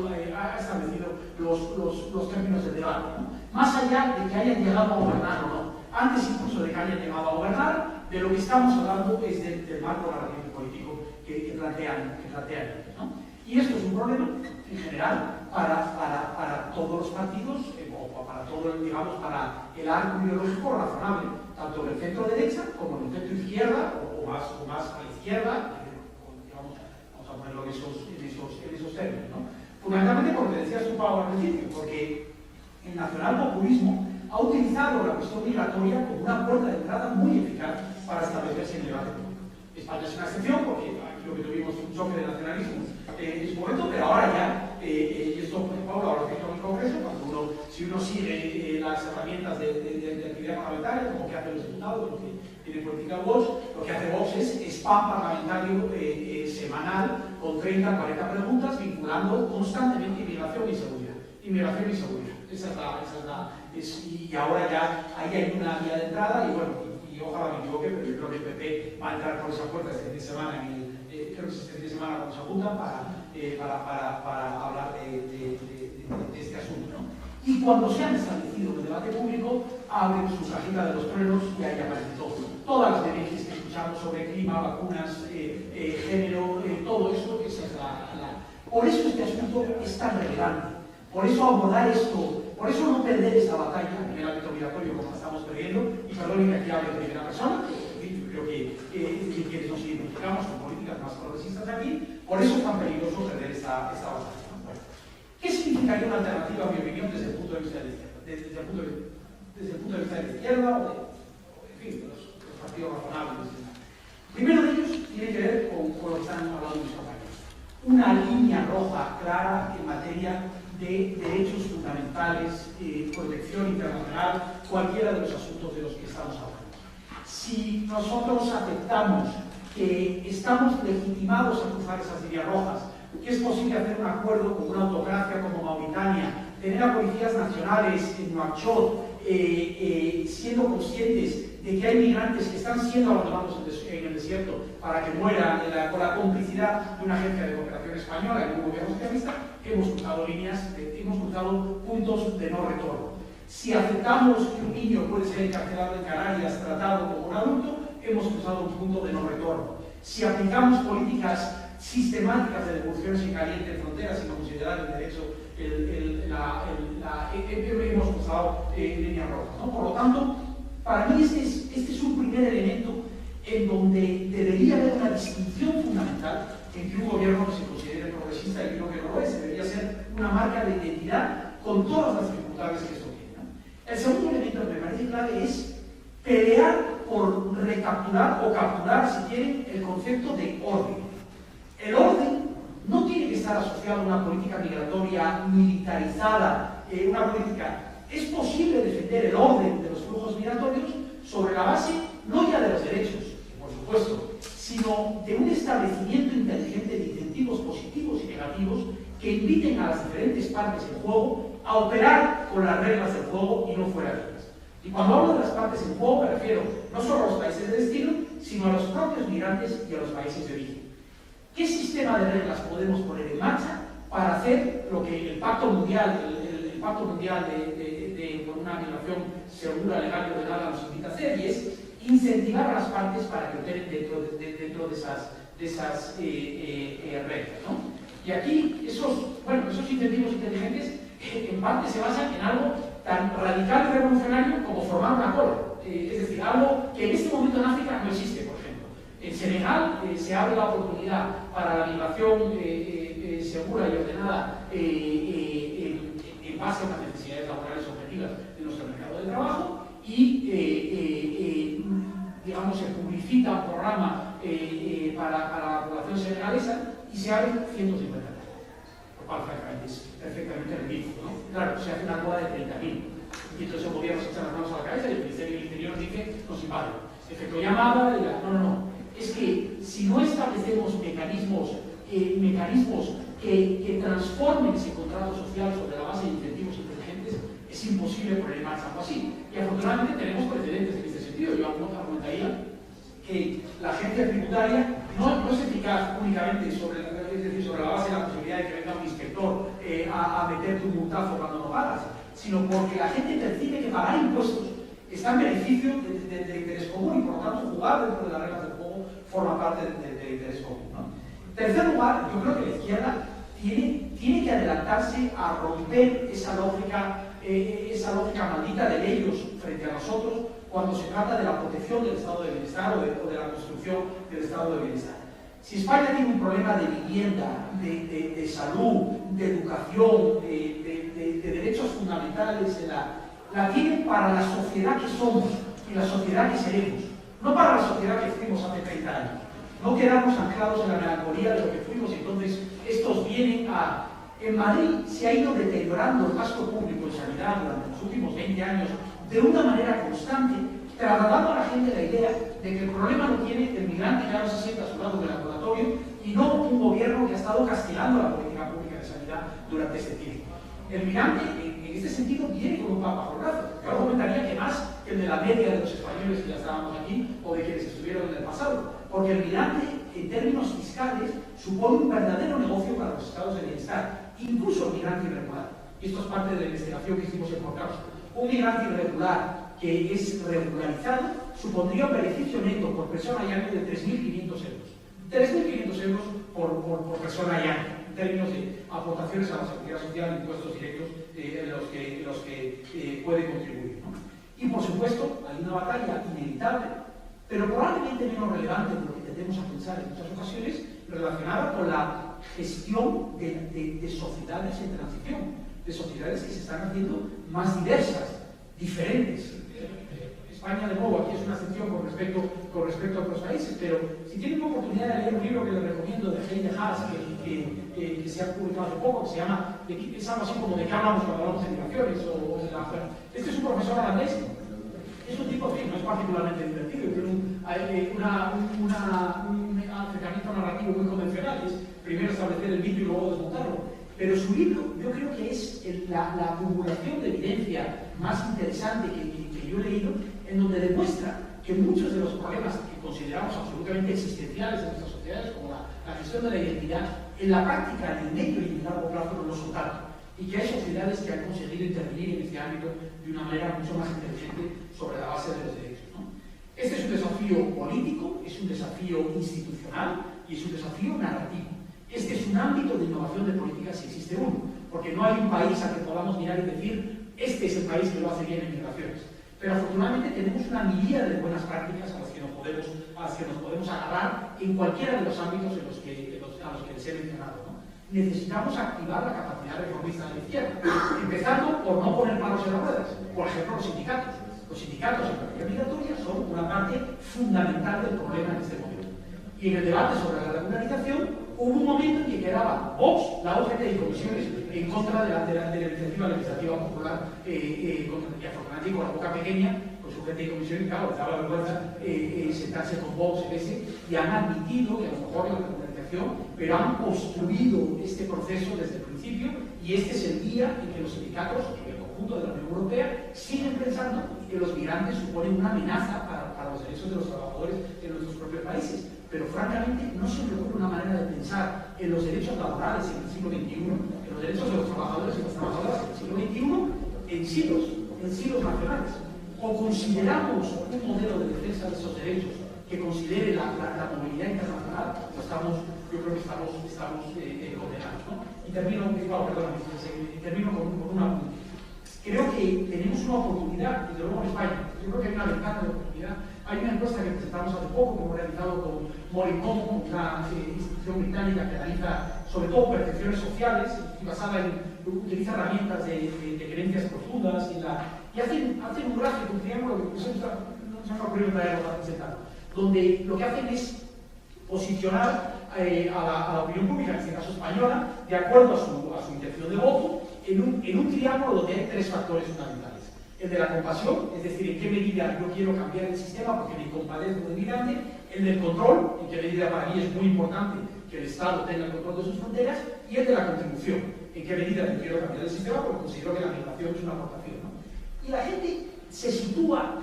los términos del debate, ¿no? Más allá de que hayan llegado a gobernar o no, antes incluso de que hayan llegado a gobernar, de lo que estamos hablando es del marco narrativo político que plantean, ¿no? Y esto es un problema, en general, para todos los partidos, o para todo, digamos, para el arco ideológico razonable, tanto en el centro-derecha como en el centro-izquierda, o más a la izquierda, digamos, vamos a ponerlo en esos términos, ¿no? Fundamentalmente porque decías tú, Pablo, al principio, porque el nacionalpopulismo ha utilizado la cuestión migratoria como una puerta de entrada muy eficaz para establecerse en el debate público. España es una excepción, porque aquí lo que tuvimos fue un choque de nacionalismo en su momento, pero ahora ya, y esto, Pablo, ahora que en el Congreso, si uno sigue las herramientas de actividad parlamentaria, como que hacen los diputados, lo que tiene Political Watch, lo que hace Vox es spam parlamentario semanal con 30, 40 preguntas vinculando constantemente inmigración y seguridad. Inmigración y seguridad. Y ahora ya ahí hay una vía de entrada, y bueno, y ojalá me equivoque, pero yo creo que el PP va a entrar por esa puerta este fin de semana, creo que este fin de semana cuando se apuntan para hablar de este asunto, ¿no? Y cuando se han establecido en el debate público, abren su cajita de los truenos y ahí aparece todo. Todas las denuncias que escuchamos sobre clima, vacunas, género, todo eso, esa es Por eso este asunto es tan relevante. Por eso abordar esto, por eso no perder esta batalla en el ámbito migratorio como la estamos perdiendo, y perdón que aquí hable de primera persona, yo creo que quienes nos identificamos con políticas más progresistas aquí, por eso es tan peligroso perder esta batalla, ¿no? Bueno, ¿qué significaría una alternativa, a mi opinión, desde el punto de vista de la izquierda? Desde el punto de vista de la izquierda de los partidos razonables. Primero de ellos tiene que ver con lo que están hablando mis compañeros. Una línea roja clara en materia de derechos fundamentales fundamentales, protección internacional, cualquiera de los asuntos de los que estamos hablando. Si nosotros aceptamos que estamos legitimados a cruzar esas líneas rojas, que es posible hacer un acuerdo con una autocracia como Mauritania, tener a policías nacionales en Nouakchott, siendo conscientes de que hay migrantes que están siendo abandonados en el desierto para que mueran con la complicidad de una agencia de cooperación española y de un gobierno socialista, hemos cruzado hemos cruzado puntos de no retorno. Si aceptamos que un niño puede ser encarcelado en Canarias, tratado como un adulto, hemos cruzado un punto de no retorno. Si aplicamos políticas sistemáticas de devoluciones en caliente en fronteras sin considerar el derecho, hemos cruzado líneas rojas, ¿no? Por lo tanto, para mí este es un primer elemento en donde debería haber una distinción fundamental entre un gobierno que se considere progresista y uno que no lo es. Debería ser una marca de identidad con todas las dificultades que esto tiene, ¿no? El segundo elemento que me parece clave es pelear por recapturar o capturar, si quieren, el concepto de orden. El orden no tiene que estar asociado a una política migratoria militarizada, una política. Es posible defender el orden de los flujos migratorios sobre la base no ya de los derechos, por supuesto, sino de un establecimiento inteligente de incentivos positivos y negativos que inviten a las diferentes partes en juego a operar con las reglas del juego y no fuera de ellas. Y cuando hablo de las partes en juego me refiero no solo a los países de destino, sino a los propios migrantes y a los países de origen. ¿Qué sistema de reglas podemos poner en marcha para hacer lo que el Pacto Mundial, el Pacto Mundial por una migración segura, legal y ordenada nos invita a hacer? Y es incentivar a las partes para que operen dentro de esas reglas, ¿no? Y aquí esos incentivos inteligentes en parte se basan en algo tan radical y revolucionario como formar una cola. Es decir, algo que en este momento en África no existe, por ejemplo. En Senegal se abre la oportunidad para la migración segura y ordenada en base a las necesidades laborales objetivas de nuestro mercado de trabajo y, digamos, se publicita un programa para la población senegalesa y se abren 150 plazas, lo cual francamente es perfectamente ridículo, ¿no? Claro, se hace una cola de 30.000 y entonces el gobierno se echa las manos a la cabeza y el Ministerio del Interior dice nos invade. Efecto llamada, no. Es que si no establecemos mecanismos que transformen ese contrato social sobre la base de incentivos inteligentes, es imposible poner en marcha algo así. Y afortunadamente tenemos precedentes en este sentido. Yo argumentaría que la agencia tributaria no es eficaz únicamente sobre la base de la posibilidad de que venga un inspector a meterte un multazo cuando no pagas, sino porque la gente percibe que pagar impuestos está en beneficio del interés común y por lo tanto jugar dentro de las reglas del juego forma parte del interés común, ¿no? En tercer lugar, yo creo que la izquierda tiene que adelantarse a romper esa lógica maldita de ellos frente a nosotros cuando se trata de la protección del estado de bienestar o de la construcción del estado de bienestar. Si España tiene un problema de vivienda, de salud, de educación, de derechos fundamentales, la tiene para la sociedad que somos y la sociedad que seremos, no para la sociedad que fuimos hace 30 años. No quedamos anclados en la melancolía de lo que fuimos y entonces estos vienen a... En Madrid se ha ido deteriorando el gasto público en sanidad durante los últimos 20 años de una manera constante, trasladando a la gente la idea de que el problema lo tiene el migrante que ya no se sienta a su lado del laboratorio y no un gobierno que ha estado castigando la política pública de sanidad durante ese tiempo. El migrante, en este sentido, viene con un pan bajo el brazo. Yo argumentaría que más que el de la media de los españoles que ya estábamos aquí o de quienes estuvieron en el pasado, porque el migrante, en términos fiscales, supone un verdadero negocio para los estados de bienestar, incluso el migrante irregular. Y esto es parte de la investigación que hicimos en Porcaus. Un migrante irregular que es regularizado supondría un beneficio neto por persona y año de 3.500 euros. 3.500 euros por persona y año, en términos de aportaciones a la seguridad social, impuestos directos en los que puede contribuir, ¿no? Y por supuesto, hay una batalla inevitable, pero probablemente menos relevante de lo que tendemos a pensar en muchas ocasiones, relacionada con la gestión de sociedades en transición, de sociedades que se están haciendo más diversas, diferentes. España, de nuevo, aquí es una excepción con respecto a otros países, pero si tienen la oportunidad de leer un libro que les recomiendo de Heine Haas, que se ha publicado hace poco, que se llama, es algo así como de qué hablamos cuando hablamos de migraciones, este es un profesor holandés, es un tipo, no es particularmente divertido, tiene un acercamiento narrativo muy convencional, es primero establecer el mito y luego desmontarlo. Pero su libro, yo creo que es la acumulación de evidencia más interesante que yo he leído, en donde demuestra que muchos de los problemas que consideramos absolutamente existenciales en nuestras sociedades, como la gestión de la identidad, en la práctica, en el medio y en el largo plazo no lo son tanto. Y que hay sociedades que han conseguido intervenir en este ámbito de una manera mucho más inteligente sobre la base de los derechos, ¿no? Este es un desafío político, es un desafío institucional y es un desafío narrativo. Este es un ámbito de innovación de política si existe uno, porque no hay un país al que podamos mirar y decir este es el país que lo hace bien en migraciones. Pero afortunadamente tenemos una miríada de buenas prácticas a las que nos podemos agarrar en cualquiera de los ámbitos a los que les he mencionado, ¿no? Necesitamos activar la capacidad reformista de la izquierda, empezando por no poner palos en las ruedas. Por ejemplo, los sindicatos. Los sindicatos en materia migratoria son una parte fundamental del problema en este momento. Y en el debate sobre la regularización, hubo un momento en que quedaba Vox, la UGT y comisiones en contra de la iniciativa legislativa popular, y afortunadamente con la boca pequeña, con su UGT y comisiones, claro, les daba vergüenza sentarse con Vox en ese, y han admitido que a lo mejor la regularización, pero han construido este proceso desde el principio, y este es el día en que los sindicatos, en el conjunto de la Unión Europea, siguen pensando que los migrantes suponen una amenaza para los derechos de los trabajadores en nuestros propios países. Pero francamente no se me ocurre una manera de pensar en los derechos laborales en el siglo XXI, en los derechos de los trabajadores y las trabajadoras en el siglo XXI, en siglos nacionales. O consideramos un modelo de defensa de esos derechos que considere la movilidad internacional, yo creo que estamos condenados, ¿no? Y termino con una apunte. Creo que tenemos una oportunidad, desde luego en España, yo creo que hay una ventana de oportunidad. Hay una encuesta que presentamos hace poco, que hemos realizado con Morimoto, una institución británica que analiza sobre todo percepciones sociales, y utiliza herramientas de creencias profundas, y hacen un gráfico, un triángulo, que no se me ha ocurrido traerlo para presentar, donde lo que hacen es posicionar a la opinión pública, en este caso española, de acuerdo a su intención de voto, en un triángulo donde hay tres factores fundamentales. El de la compasión, es decir, en qué medida yo quiero cambiar el sistema porque me compadezco del migrante. El del control, en qué medida para mí es muy importante que el Estado tenga el control de sus fronteras. Y el de la contribución, en qué medida yo quiero cambiar el sistema porque considero que la migración es una aportación, ¿no? Y la gente se sitúa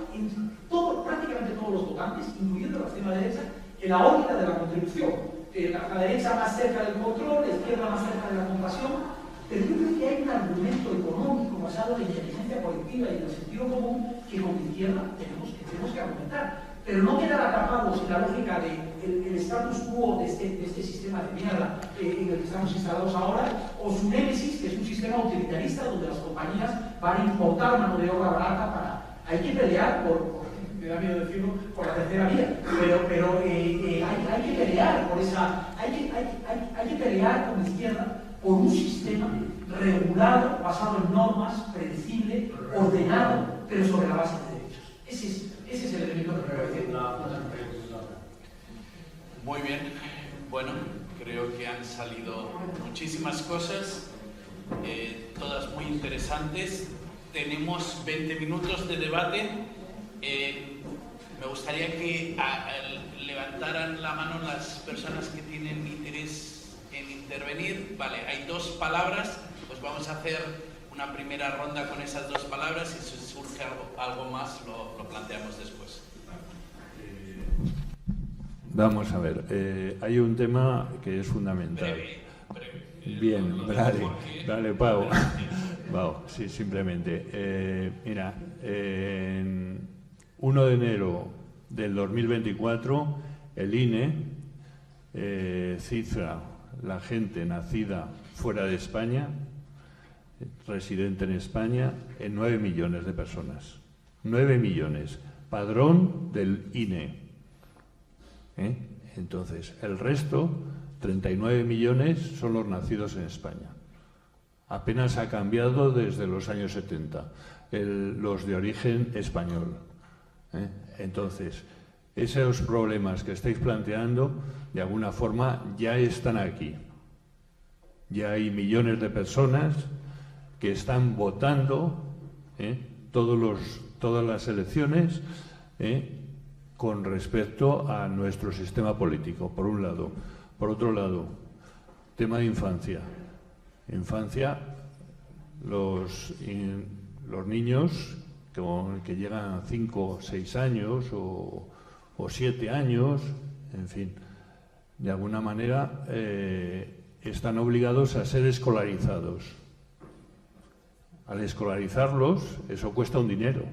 prácticamente todos los votantes, incluyendo la extrema derecha, en la órbita de la contribución. La derecha más cerca del control, la izquierda más cerca de la compasión. Pero yo creo que hay un argumento económico basado en la inteligencia colectiva y en el sentido común que con la izquierda tenemos que argumentar. Pero no quedar atrapados en la lógica del status quo de este sistema de mierda en el que estamos instalados ahora, o su némesis, que es un sistema utilitarista donde las compañías van a importar mano de obra barata para... Hay que pelear me da miedo decirlo, por la tercera vía, pero hay que pelear por esa... Hay que pelear con la izquierda por un sistema regulado, basado en normas, predecible, ordenado, pero sobre la base de derechos. Ese es el elemento que me parece. Muy bien. Bueno, creo que han salido muchísimas cosas, todas muy interesantes. Tenemos 20 minutos de debate. Me gustaría que levantaran la mano las personas que tienen interés en intervenir. Vale, hay dos palabras, pues vamos a hacer una primera ronda con esas dos palabras y si surge algo más lo planteamos después. Vamos a ver, hay un tema que es fundamental. Breve. Bien, dale, Pau. Wow, sí, simplemente. Mira, en 1 de enero del 2024, el INE cifra la gente nacida fuera de España, residente en España, en 9 millones de personas. 9 millones. Padrón del INE. Entonces, el resto, 39 millones, son los nacidos en España. Apenas ha cambiado desde los años 70, los de origen español. Entonces, esos problemas que estáis planteando, de alguna forma, ya están aquí. Ya hay millones de personas que están votando todas las elecciones con respecto a nuestro sistema político, por un lado. Por otro lado, tema de infancia. Infancia, los niños que llegan a 5 o 6 años o 7 años, en fin, de alguna manera están obligados a ser escolarizados. Al escolarizarlos, eso cuesta un dinero.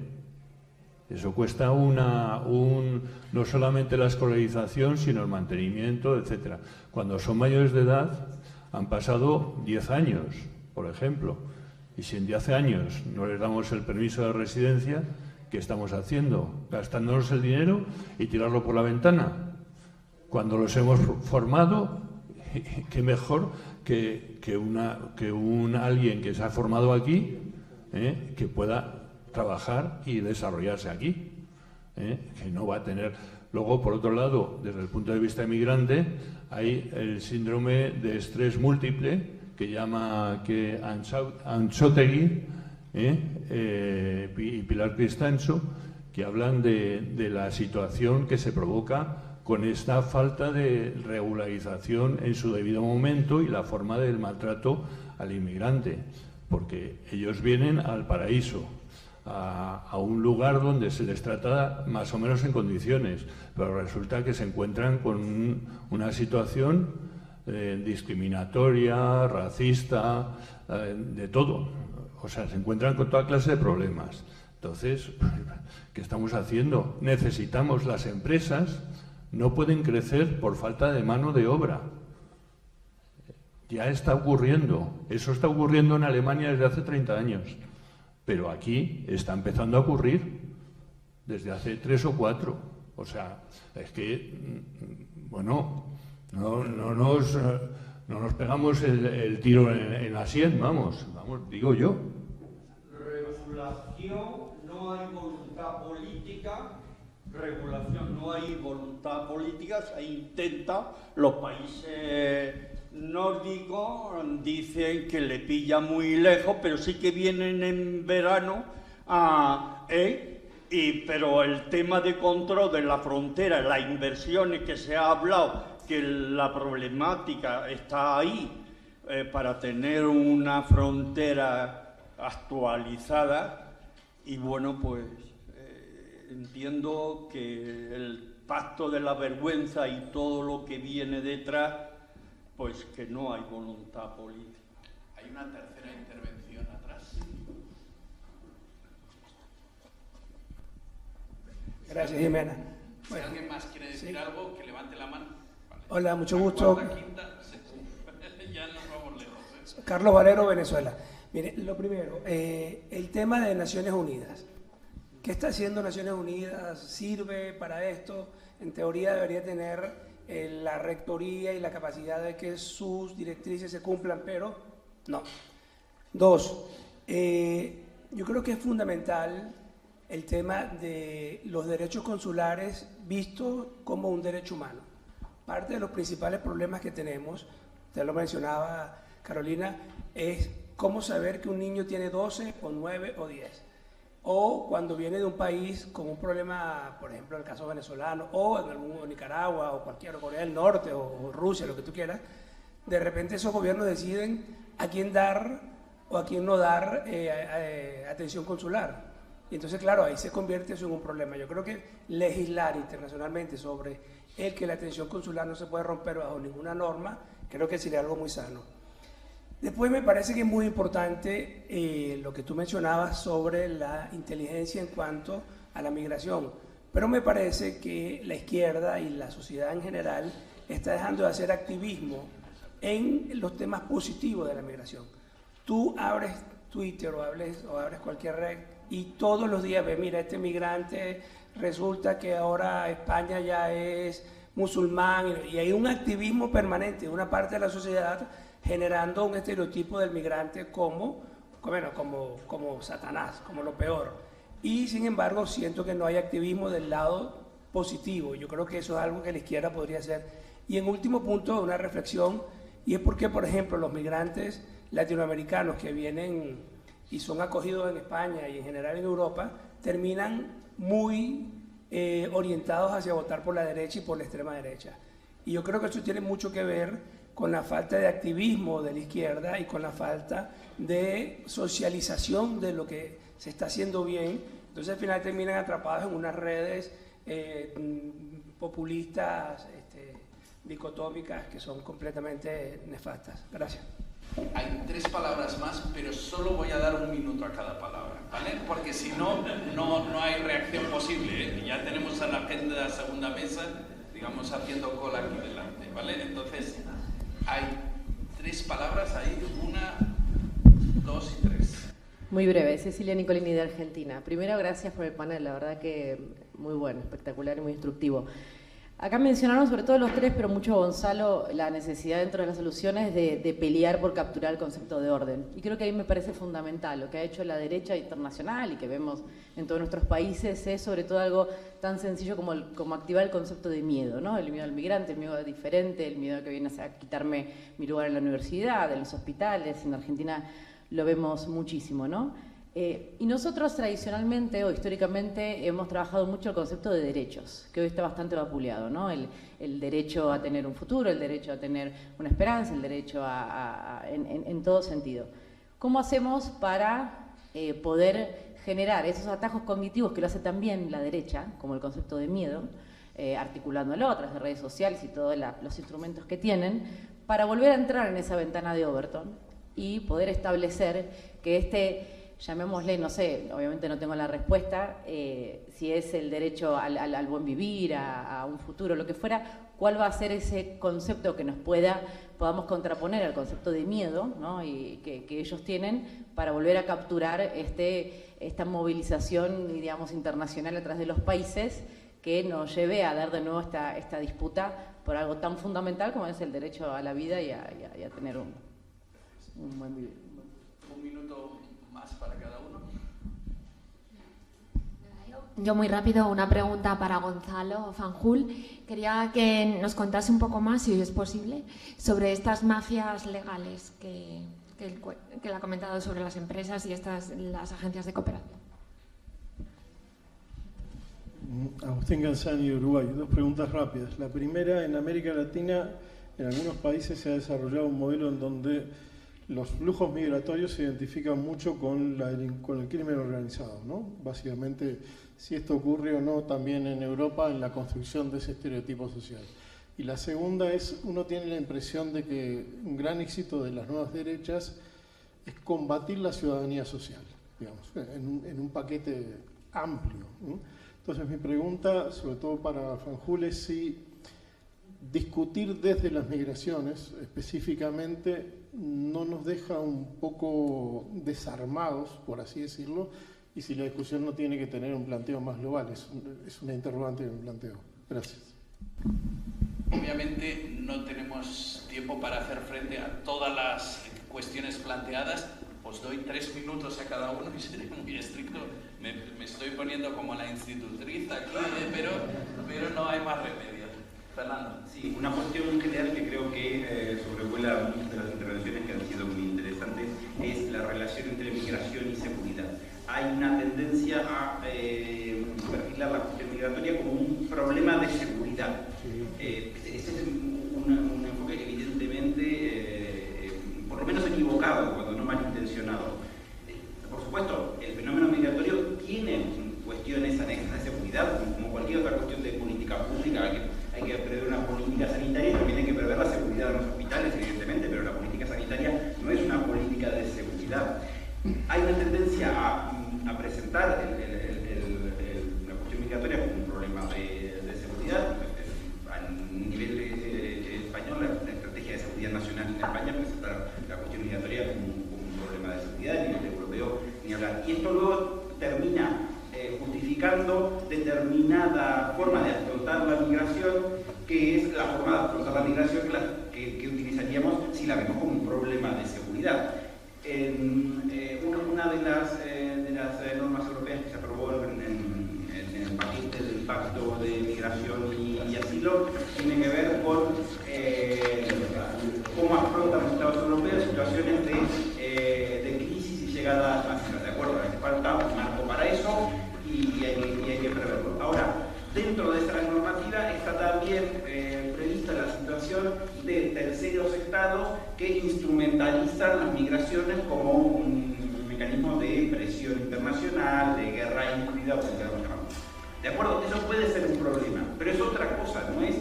Eso cuesta no solamente la escolarización, sino el mantenimiento, etc. Cuando son mayores de edad, han pasado 10 años, por ejemplo. Y si en 10 años no les damos el permiso de residencia, ¿qué estamos haciendo? Gastándonos el dinero y tirarlo por la ventana. Cuando los hemos formado, qué mejor que alguien que se ha formado aquí, que pueda trabajar y desarrollarse aquí, que no va a tener. Luego, por otro lado, desde el punto de vista inmigrante, hay el síndrome de estrés múltiple que llama Anzoátegui y Pilar Cristancho, que hablan de la situación que se provoca con esta falta de regularización en su debido momento y la forma del maltrato al inmigrante, porque ellos vienen al paraíso, a un lugar donde se les trata más o menos en condiciones, pero resulta que se encuentran con una situación discriminatoria, racista, de todo. O sea, se encuentran con toda clase de problemas. Entonces, ¿qué estamos haciendo? Necesitamos, las empresas no pueden crecer por falta de mano de obra. Ya está ocurriendo. Eso está ocurriendo en Alemania desde hace 30 años. Pero aquí está empezando a ocurrir desde hace 3 o 4. O sea, es que, bueno, no nos pegamos el tiro en la sien, vamos, digo yo. Regulación, no hay voluntad política. Regulación, no hay voluntad política. Se intenta, los países nórdicos dicen que le pilla muy lejos, pero sí que vienen en verano pero el tema de control de la frontera, las inversiones que se ha hablado, que la problemática está ahí para tener una frontera actualizada, y bueno, pues entiendo que el pacto de la vergüenza y todo lo que viene detrás, pues que no hay voluntad política. Hay una tercera intervención atrás. Gracias, Jimena. Si alguien más quiere decir algo, que levante la mano. Vale. Hola, mucho gusto. Ya nos vamos lejos. Carlos Valero, Venezuela. Mire, lo primero, el tema de Naciones Unidas. ¿Qué está haciendo Naciones Unidas? ¿Sirve para esto? En teoría debería tener la rectoría y la capacidad de que sus directrices se cumplan, pero no. 2, yo creo que es fundamental el tema de los derechos consulares vistos como un derecho humano. Parte de los principales problemas que tenemos, usted lo mencionaba, Carolina, es cómo saber que un niño tiene 12 o 9 o 10. O cuando viene de un país con un problema, por ejemplo, en el caso venezolano, o en Nicaragua, o cualquier, Corea del Norte, o Rusia, lo que tú quieras, de repente esos gobiernos deciden a quién dar o a quién no dar atención consular. Y entonces, claro, ahí se convierte eso en un problema. Yo creo que legislar internacionalmente sobre el que la atención consular no se puede romper bajo ninguna norma, creo que sería algo muy sano. Después me parece que es muy importante lo que tú mencionabas sobre la inteligencia en cuanto a la migración, pero me parece que la izquierda y la sociedad en general está dejando de hacer activismo en los temas positivos de la migración. Tú abres Twitter o abres cualquier red y todos los días ves, mira, este migrante resulta que ahora España ya es musulmán, y hay un activismo permanente de una parte de la sociedad generando un estereotipo del migrante como Satanás, como lo peor. y sin embargo siento que no hay activismo del lado positivo. Yo creo que eso es algo que la izquierda podría hacer. Y en último punto, una reflexión, y es porque, por ejemplo, los migrantes latinoamericanos que vienen y son acogidos en España y en general en Europa, terminan muy orientados hacia votar por la derecha y por la extrema derecha. Y yo creo que eso tiene mucho que ver con la falta de activismo de la izquierda y con la falta de socialización de lo que se está haciendo bien. Entonces al final terminan atrapados en unas redes populistas, dicotómicas, que son completamente nefastas. Gracias. Hay 3 palabras más, pero solo voy a dar 1 minuto a cada palabra, ¿vale? Porque si no, no hay reacción posible, ¿eh? Ya tenemos a la gente de la segunda mesa, digamos, haciendo cola aquí delante, ¿vale? Entonces, hay 3 palabras ahí, 1, 2 y 3. Muy breve, Cecilia Nicolini de Argentina. Primero, gracias por el panel, la verdad que muy bueno, espectacular y muy instructivo. Acá mencionaron sobre todo los 3, pero mucho Gonzalo, la necesidad dentro de las soluciones de pelear por capturar el concepto de orden. Y creo que ahí me parece fundamental. Lo que ha hecho la derecha internacional y que vemos en todos nuestros países es sobre todo algo tan sencillo como activar el concepto de miedo, ¿no? El miedo al migrante, el miedo al diferente, el miedo a que viene a quitarme mi lugar en la universidad, en los hospitales. En Argentina lo vemos muchísimo, ¿no? Y nosotros tradicionalmente o históricamente hemos trabajado mucho el concepto de derechos, que hoy está bastante vapuleado, ¿no? El derecho a tener un futuro, el derecho a tener una esperanza, el derecho en todo sentido. ¿Cómo hacemos para poder generar esos atajos cognitivos que lo hace también la derecha, como el concepto de miedo, articulándolo a través de redes sociales y todos los instrumentos que tienen, para volver a entrar en esa ventana de Overton y poder establecer que llamémosle, no sé, obviamente no tengo la respuesta, si es el derecho al buen vivir, a un futuro, lo que fuera, cuál va a ser ese concepto que podamos contraponer al concepto de miedo, ¿no? Y que ellos tienen para volver a capturar esta movilización, digamos, internacional a través de los países que nos lleve a dar de nuevo esta disputa por algo tan fundamental como es el derecho a la vida y a tener un buen vivir. 1 minuto más para cada uno. Yo muy rápido, una pregunta para Gonzalo Fanjul. Quería que nos contase un poco más, si es posible, sobre estas mafias legales que él ha comentado sobre las empresas y las agencias de cooperación. Agustín Canzani, Uruguay. 2 preguntas rápidas. La primera, en América Latina, en algunos países se ha desarrollado un modelo en donde los flujos migratorios se identifican mucho con el crimen organizado, ¿no? Básicamente, si esto ocurre o no también en Europa en la construcción de ese estereotipo social. Y la segunda es, uno tiene la impresión de que un gran éxito de las nuevas derechas es combatir la ciudadanía social, digamos, en un paquete amplio, ¿no? Entonces mi pregunta, sobre todo para Fanjul, es si discutir desde las migraciones específicamente no nos deja un poco desarmados, por así decirlo, y si la discusión no tiene que tener un planteo más global. Es una interrogante que me planteo. Gracias. Obviamente no tenemos tiempo para hacer frente a todas las cuestiones planteadas. Os doy 3 minutos a cada uno y seré muy estricto. Me estoy poniendo como la institutriz aquí, pero no hay más remedio. Fernando. Sí, una cuestión general que creo que sobrevuela muchas de las intervenciones que han sido muy interesantes es la relación entre migración y seguridad. Hay una tendencia a perfilar la cuestión migratoria como un problema de seguridad. Este es un enfoque evidentemente, por lo menos equivocado, cuando no malintencionado. Por supuesto, el fenómeno migratorio tiene cuestiones anexas de seguridad, como cualquier otra cuestión de política pública. Hay que prever una política sanitaria y también hay que prever la seguridad de los hospitales, evidentemente, pero la política sanitaria no es una política de seguridad. Hay una tendencia a presentar la cuestión migratoria como un problema de seguridad. A nivel español, la estrategia de seguridad nacional en España presenta la cuestión migratoria como un problema de seguridad, a nivel europeo ni hablar. Y esto luego termina justificando determinada forma de afrontar la migración, que es la forma de afrontar la migración que utilizaríamos si la vemos como un problema de seguridad. Una de las normas europeas que se aprobó Pacto de Migración y Asilo tiene que ver con cómo afrontan los Estados europeos situaciones de crisis y llegadas masivas, ¿de acuerdo? Hace falta un marco para eso y hay que preverlo. Ahora, dentro de esta normativa está también prevista la situación de terceros estados que instrumentalizan las migraciones como un mecanismo de presión internacional, de guerra híbrida, como queramos llamarlo. ¿De acuerdo? Eso puede ser un problema, pero es otra cosa, no es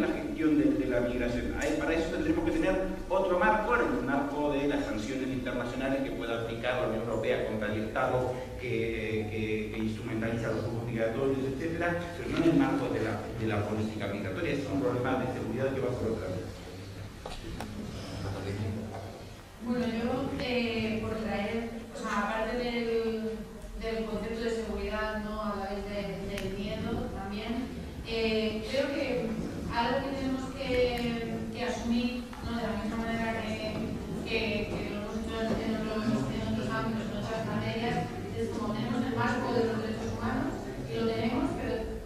la gestión de la migración. Para eso tendremos que tener otro marco, el marco de las sanciones internacionales que pueda aplicar la Unión Europea contra el Estado que instrumentaliza los flujos migratorios, etc., pero no en el marco de la política migratoria. Es un problema de seguridad que va por otra vez. Bueno, yo, por traer, aparte del concepto de seguridad, ¿no? Habláis del miedo también, creo que algo que tenemos que asumir, ¿no? De la misma manera que lo hemos hecho en otros ámbitos, en otras materias, es como tenemos el marco de los derechos humanos, y lo tenemos, pero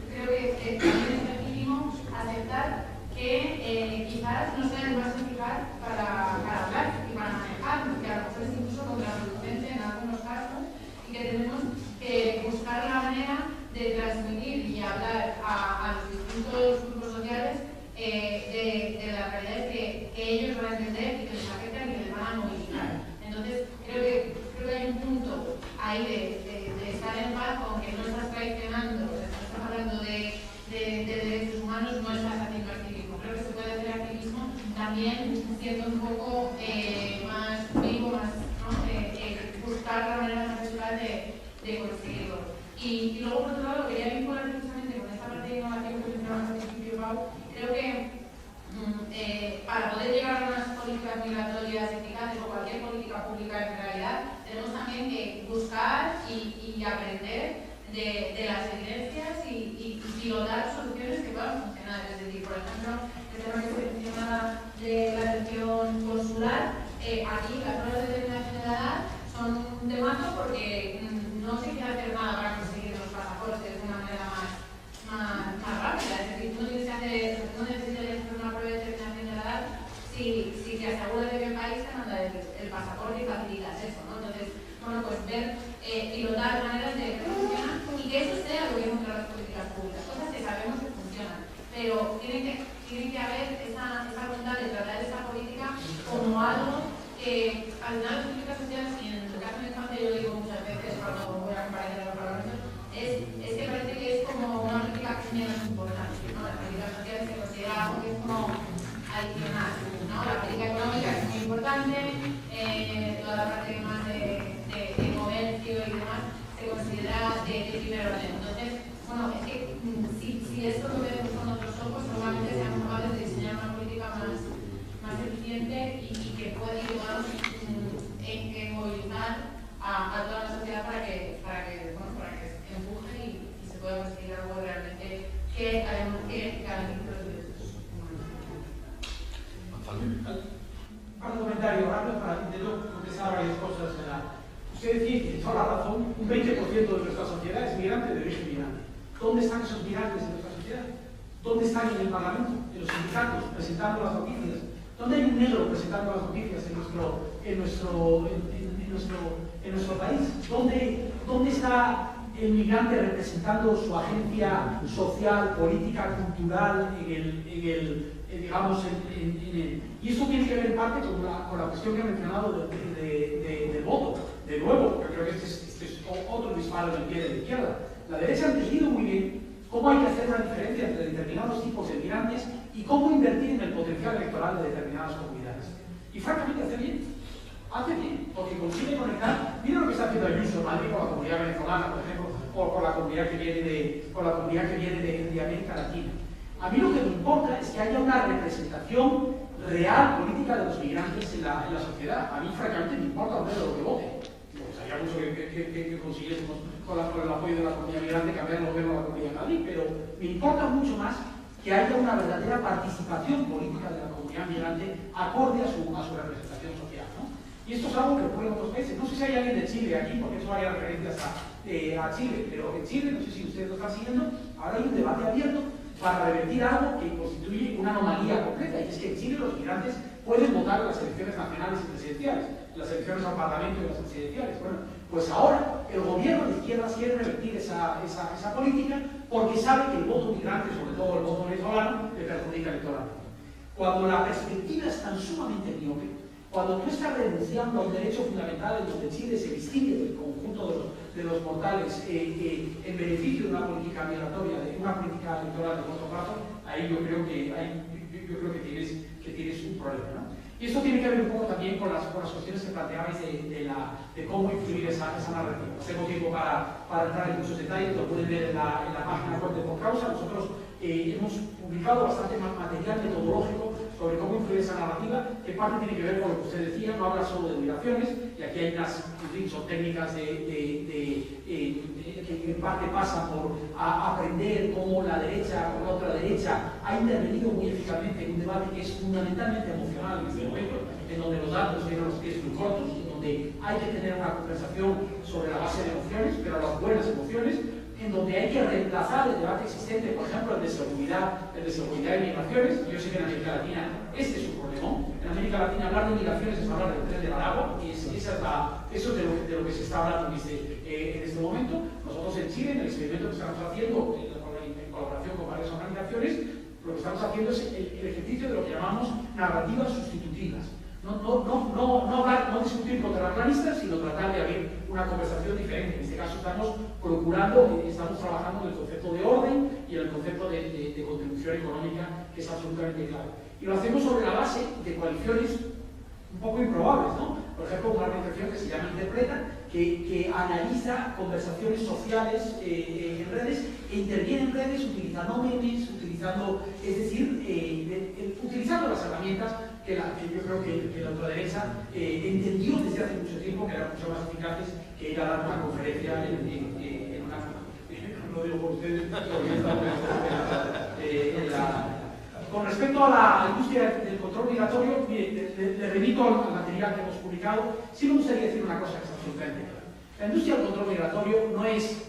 creo que también es legítimo aceptar que quizás no sea el más eficaz para hablar y para manejar, que a lo mejor es incluso contraproducente en algunos casos, y que tenemos que buscar la manera de transmitir y hablar a los distintos grupos sociales de las realidades que ellos van a entender y que les afectan y que les van a modificar. Entonces, creo que hay un punto ahí de estar en paz con que no estás traicionando, no estás hablando de derechos humanos, no estás haciendo activismo. Creo que se puede hacer activismo también siendo un poco más vivo, más, ¿no? Buscar la manera más natural de conseguirlo. Y luego, por otro lado, quería vincular precisamente con esta parte de innovación que mencionamos al principio, Pau. Creo que para poder llegar a unas políticas migratorias eficaces o cualquier política pública en realidad, tenemos también que buscar y aprender de las evidencias y pilotar soluciones que puedan funcionar. Es decir, por ejemplo, el tema que se mencionaba de la atención consular, aquí las pruebas de determinación de la edad son un temazo porque no se quiere hacer nada para conseguir los pasaportes de una manera más rápida. Es decir, tú no necesitas hacer una prueba de determinación de la edad si te aseguras de que el país te manda el pasaporte y facilitas eso, ¿no? Entonces, bueno, pues ver, pilotar maneras de que funcionan y que eso sea lo que hemos las políticas públicas, cosas que sabemos que funcionan, pero tiene que haber esa voluntad de tratar esa política como algo que al final las políticas sociales, y en el caso de España yo lo digo muchas veces cuando voy a comparecer a los parlamentos, es que parece que es como una política que es menos importante, ¿no? Las políticas sociales se considera algo que es como adicional, ¿no? La política económica es muy importante, toda la parte más de comercio y demás se considera de primer orden. Entonces, bueno, es que si esto lo vemos con otros ojos, seguramente seamos capaces de diseñar una política más eficiente y que podamos movilizar a toda la sociedad para que empuje y se pueda conseguir algo realmente que garantice los derechos humanos. Un comentario rápido para intentar contestar varias cosas. Usted decía que toda la razón, un 20% de nuestra sociedad es migrante de origen migrante. ¿Dónde están esos migrantes en nuestra sociedad? ¿Dónde están en el Parlamento, en los sindicatos, presentando las noticias? ¿Dónde hay un negro presentando las noticias en nuestro país? ¿Dónde está el migrante representando su agencia social, política, cultural, y esto tiene que ver en parte con la cuestión que he mencionado del voto. De nuevo, porque creo que este es otro disparo en el pie de la izquierda. La derecha ha entendido muy bien cómo hay que hacer una diferencia entre determinados tipos de migrantes y cómo invertir en el potencial electoral de determinadas comunidades. Y francamente hace bien, porque consigue conectar. Mira lo que está haciendo Ayuso en Madrid con la comunidad venezolana, por ejemplo, o con la comunidad que viene de América Latina. A mí lo que me importa es que haya una representación real política de los migrantes en la sociedad. A mí francamente me importa un dedo lo que vote. Sería mucho que consiguiésemos con el apoyo de la comunidad migrante cambiar el gobierno de la Comunidad de Madrid, pero me importa mucho más que haya una verdadera participación política de la comunidad migrante acorde a su representación social, ¿no? Y esto es algo que ocurre en otros países. No sé si hay alguien de Chile aquí, porque he hecho varias referencias a a Chile, pero en Chile, no sé si ustedes lo están siguiendo, ahora hay un debate abierto para revertir algo que constituye una anomalía completa, y es que en Chile los migrantes pueden votar en las elecciones nacionales y presidenciales, las elecciones al Parlamento y las presidenciales. Bueno, pues ahora el gobierno de izquierdas quiere revertir esa política porque sabe que el voto migrante, sobre todo el voto venezolano, le perjudica electoralmente. Cuando la perspectiva es tan sumamente miope, cuando tú estás renunciando a un derecho fundamental en donde Chile se distingue del conjunto de los mortales en beneficio de una política migratoria, de una política electoral de corto plazo, ahí yo creo que tienes un problema, ¿no? Y esto tiene que ver un poco también con las cuestiones que planteabais de cómo influir esa narrativa. No tengo tiempo para entrar en muchos detalles, lo pueden ver en la página web de Por Causa. Nosotros hemos publicado bastante material metodológico sobre cómo influir esa narrativa, que parte tiene que ver con lo que usted decía, no habla solo de migraciones, y aquí hay unas son técnicas que en parte pasan por aprender cómo la derecha o la otra derecha ha intervenido muy eficazmente en un debate que es fundamentalmente emocional en este momento, en donde los datos tienen los pies muy cortos, en donde hay que tener una conversación sobre la base de emociones, pero las buenas emociones, en donde hay que reemplazar el debate existente, por ejemplo, el de seguridad y migraciones. Yo sé que en América Latina este es un problema. En América Latina hablar de migraciones es hablar del tren de Aragua, y eso es de lo que se está hablando en este momento. Nosotros en Chile, en el experimento que estamos haciendo, en colaboración con varias organizaciones, lo que estamos haciendo es el ejercicio de lo que llamamos narrativas sustitutivas. No discutir con terraplanistas, sino tratar de abrir una conversación diferente. En este caso estamos trabajando en el concepto de orden y en el concepto de contribución económica, que es absolutamente clave. Y lo hacemos sobre la base de coaliciones un poco improbables, ¿no? Por ejemplo, una organización que se llama Interpreta, que analiza conversaciones sociales en redes, e interviene en redes utilizando memes, utilizando las herramientas que yo creo que la ultraderecha entendió desde hace mucho tiempo que eran mucho más eficaces que ir a dar una conferencia en una... No digo por ustedes, con respecto a la industria del control migratorio, le remito al material que hemos publicado. Sí me gustaría decir una cosa que es absolutamente clara. La industria del control migratorio no es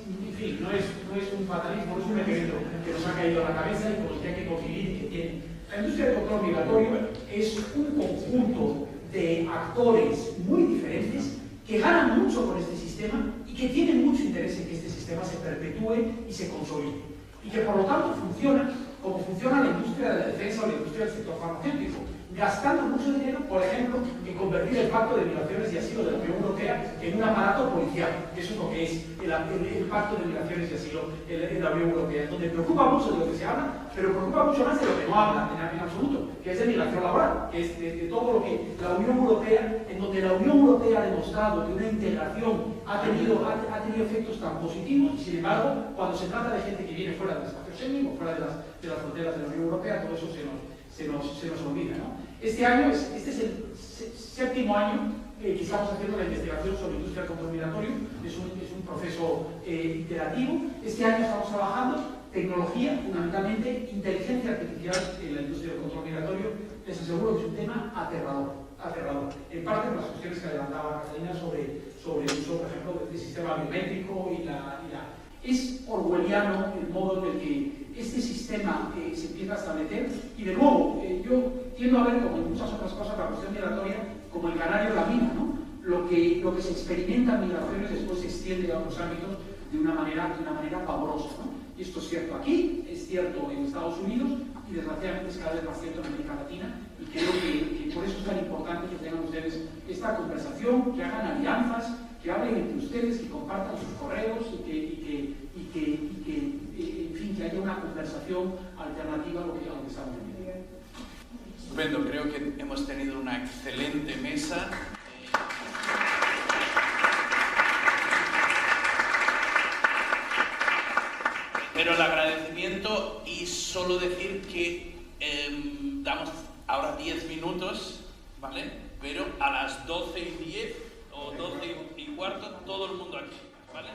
un fatalismo, no es un elemento que nos ha caído a la cabeza y con el que hay que convivir y que tiene. La industria del control migratorio es un conjunto de actores muy diferentes que ganan mucho con este sistema y que tienen mucho interés en que este sistema se perpetúe y se consolide. Y que por lo tanto funciona como funciona la industria de la defensa o la industria del sector farmacéutico, gastando mucho dinero, por ejemplo, en convertir el Pacto de Migraciones y Asilo de la Unión Europea en un aparato policial. Eso es lo que es el Pacto de Migraciones y Asilo en la Unión Europea, donde preocupa mucho de lo que se habla, pero preocupa mucho más de lo que no habla en absoluto, que es de migración laboral, que es de todo lo que la Unión Europea, en donde la Unión Europea ha demostrado que una integración ha tenido efectos tan positivos, y sin embargo, cuando se trata de gente que viene fuera del espacio Schengen o fuera de las fronteras de la Unión Europea, todo eso se nos olvida, ¿no? Este es el séptimo año que estamos haciendo la investigación sobre industria del control migratorio. Es un proceso iterativo. Este año estamos trabajando tecnología, fundamentalmente inteligencia artificial en la industria del control migratorio. Les aseguro que es un tema aterrador. En parte por las cuestiones que adelantaba Catalina sobre el uso, por ejemplo, del sistema biométrico y es orwelliano el modo en el que este sistema se empieza a establecer, y de nuevo, yo tiendo a ver, como en muchas otras cosas, la cuestión migratoria como el canario en la mina, ¿no? Lo que se experimenta en migraciones después se extiende a otros ámbitos de una manera pavorosa, ¿no? Y esto es cierto aquí, es cierto en Estados Unidos, y desgraciadamente es cada vez más cierto en América Latina, y creo que por eso es tan importante que tengan ustedes esta conversación, que hagan alianzas, que hablen entre ustedes, que compartan sus correos y que en fin, que haya una conversación alternativa a lo que estamos viviendo. Estupendo, creo que hemos tenido una excelente mesa. Pero el agradecimiento, y solo decir que damos ahora 10 minutos, ¿vale? Pero a las 12:10 o 12:15 todo el mundo aquí, ¿vale?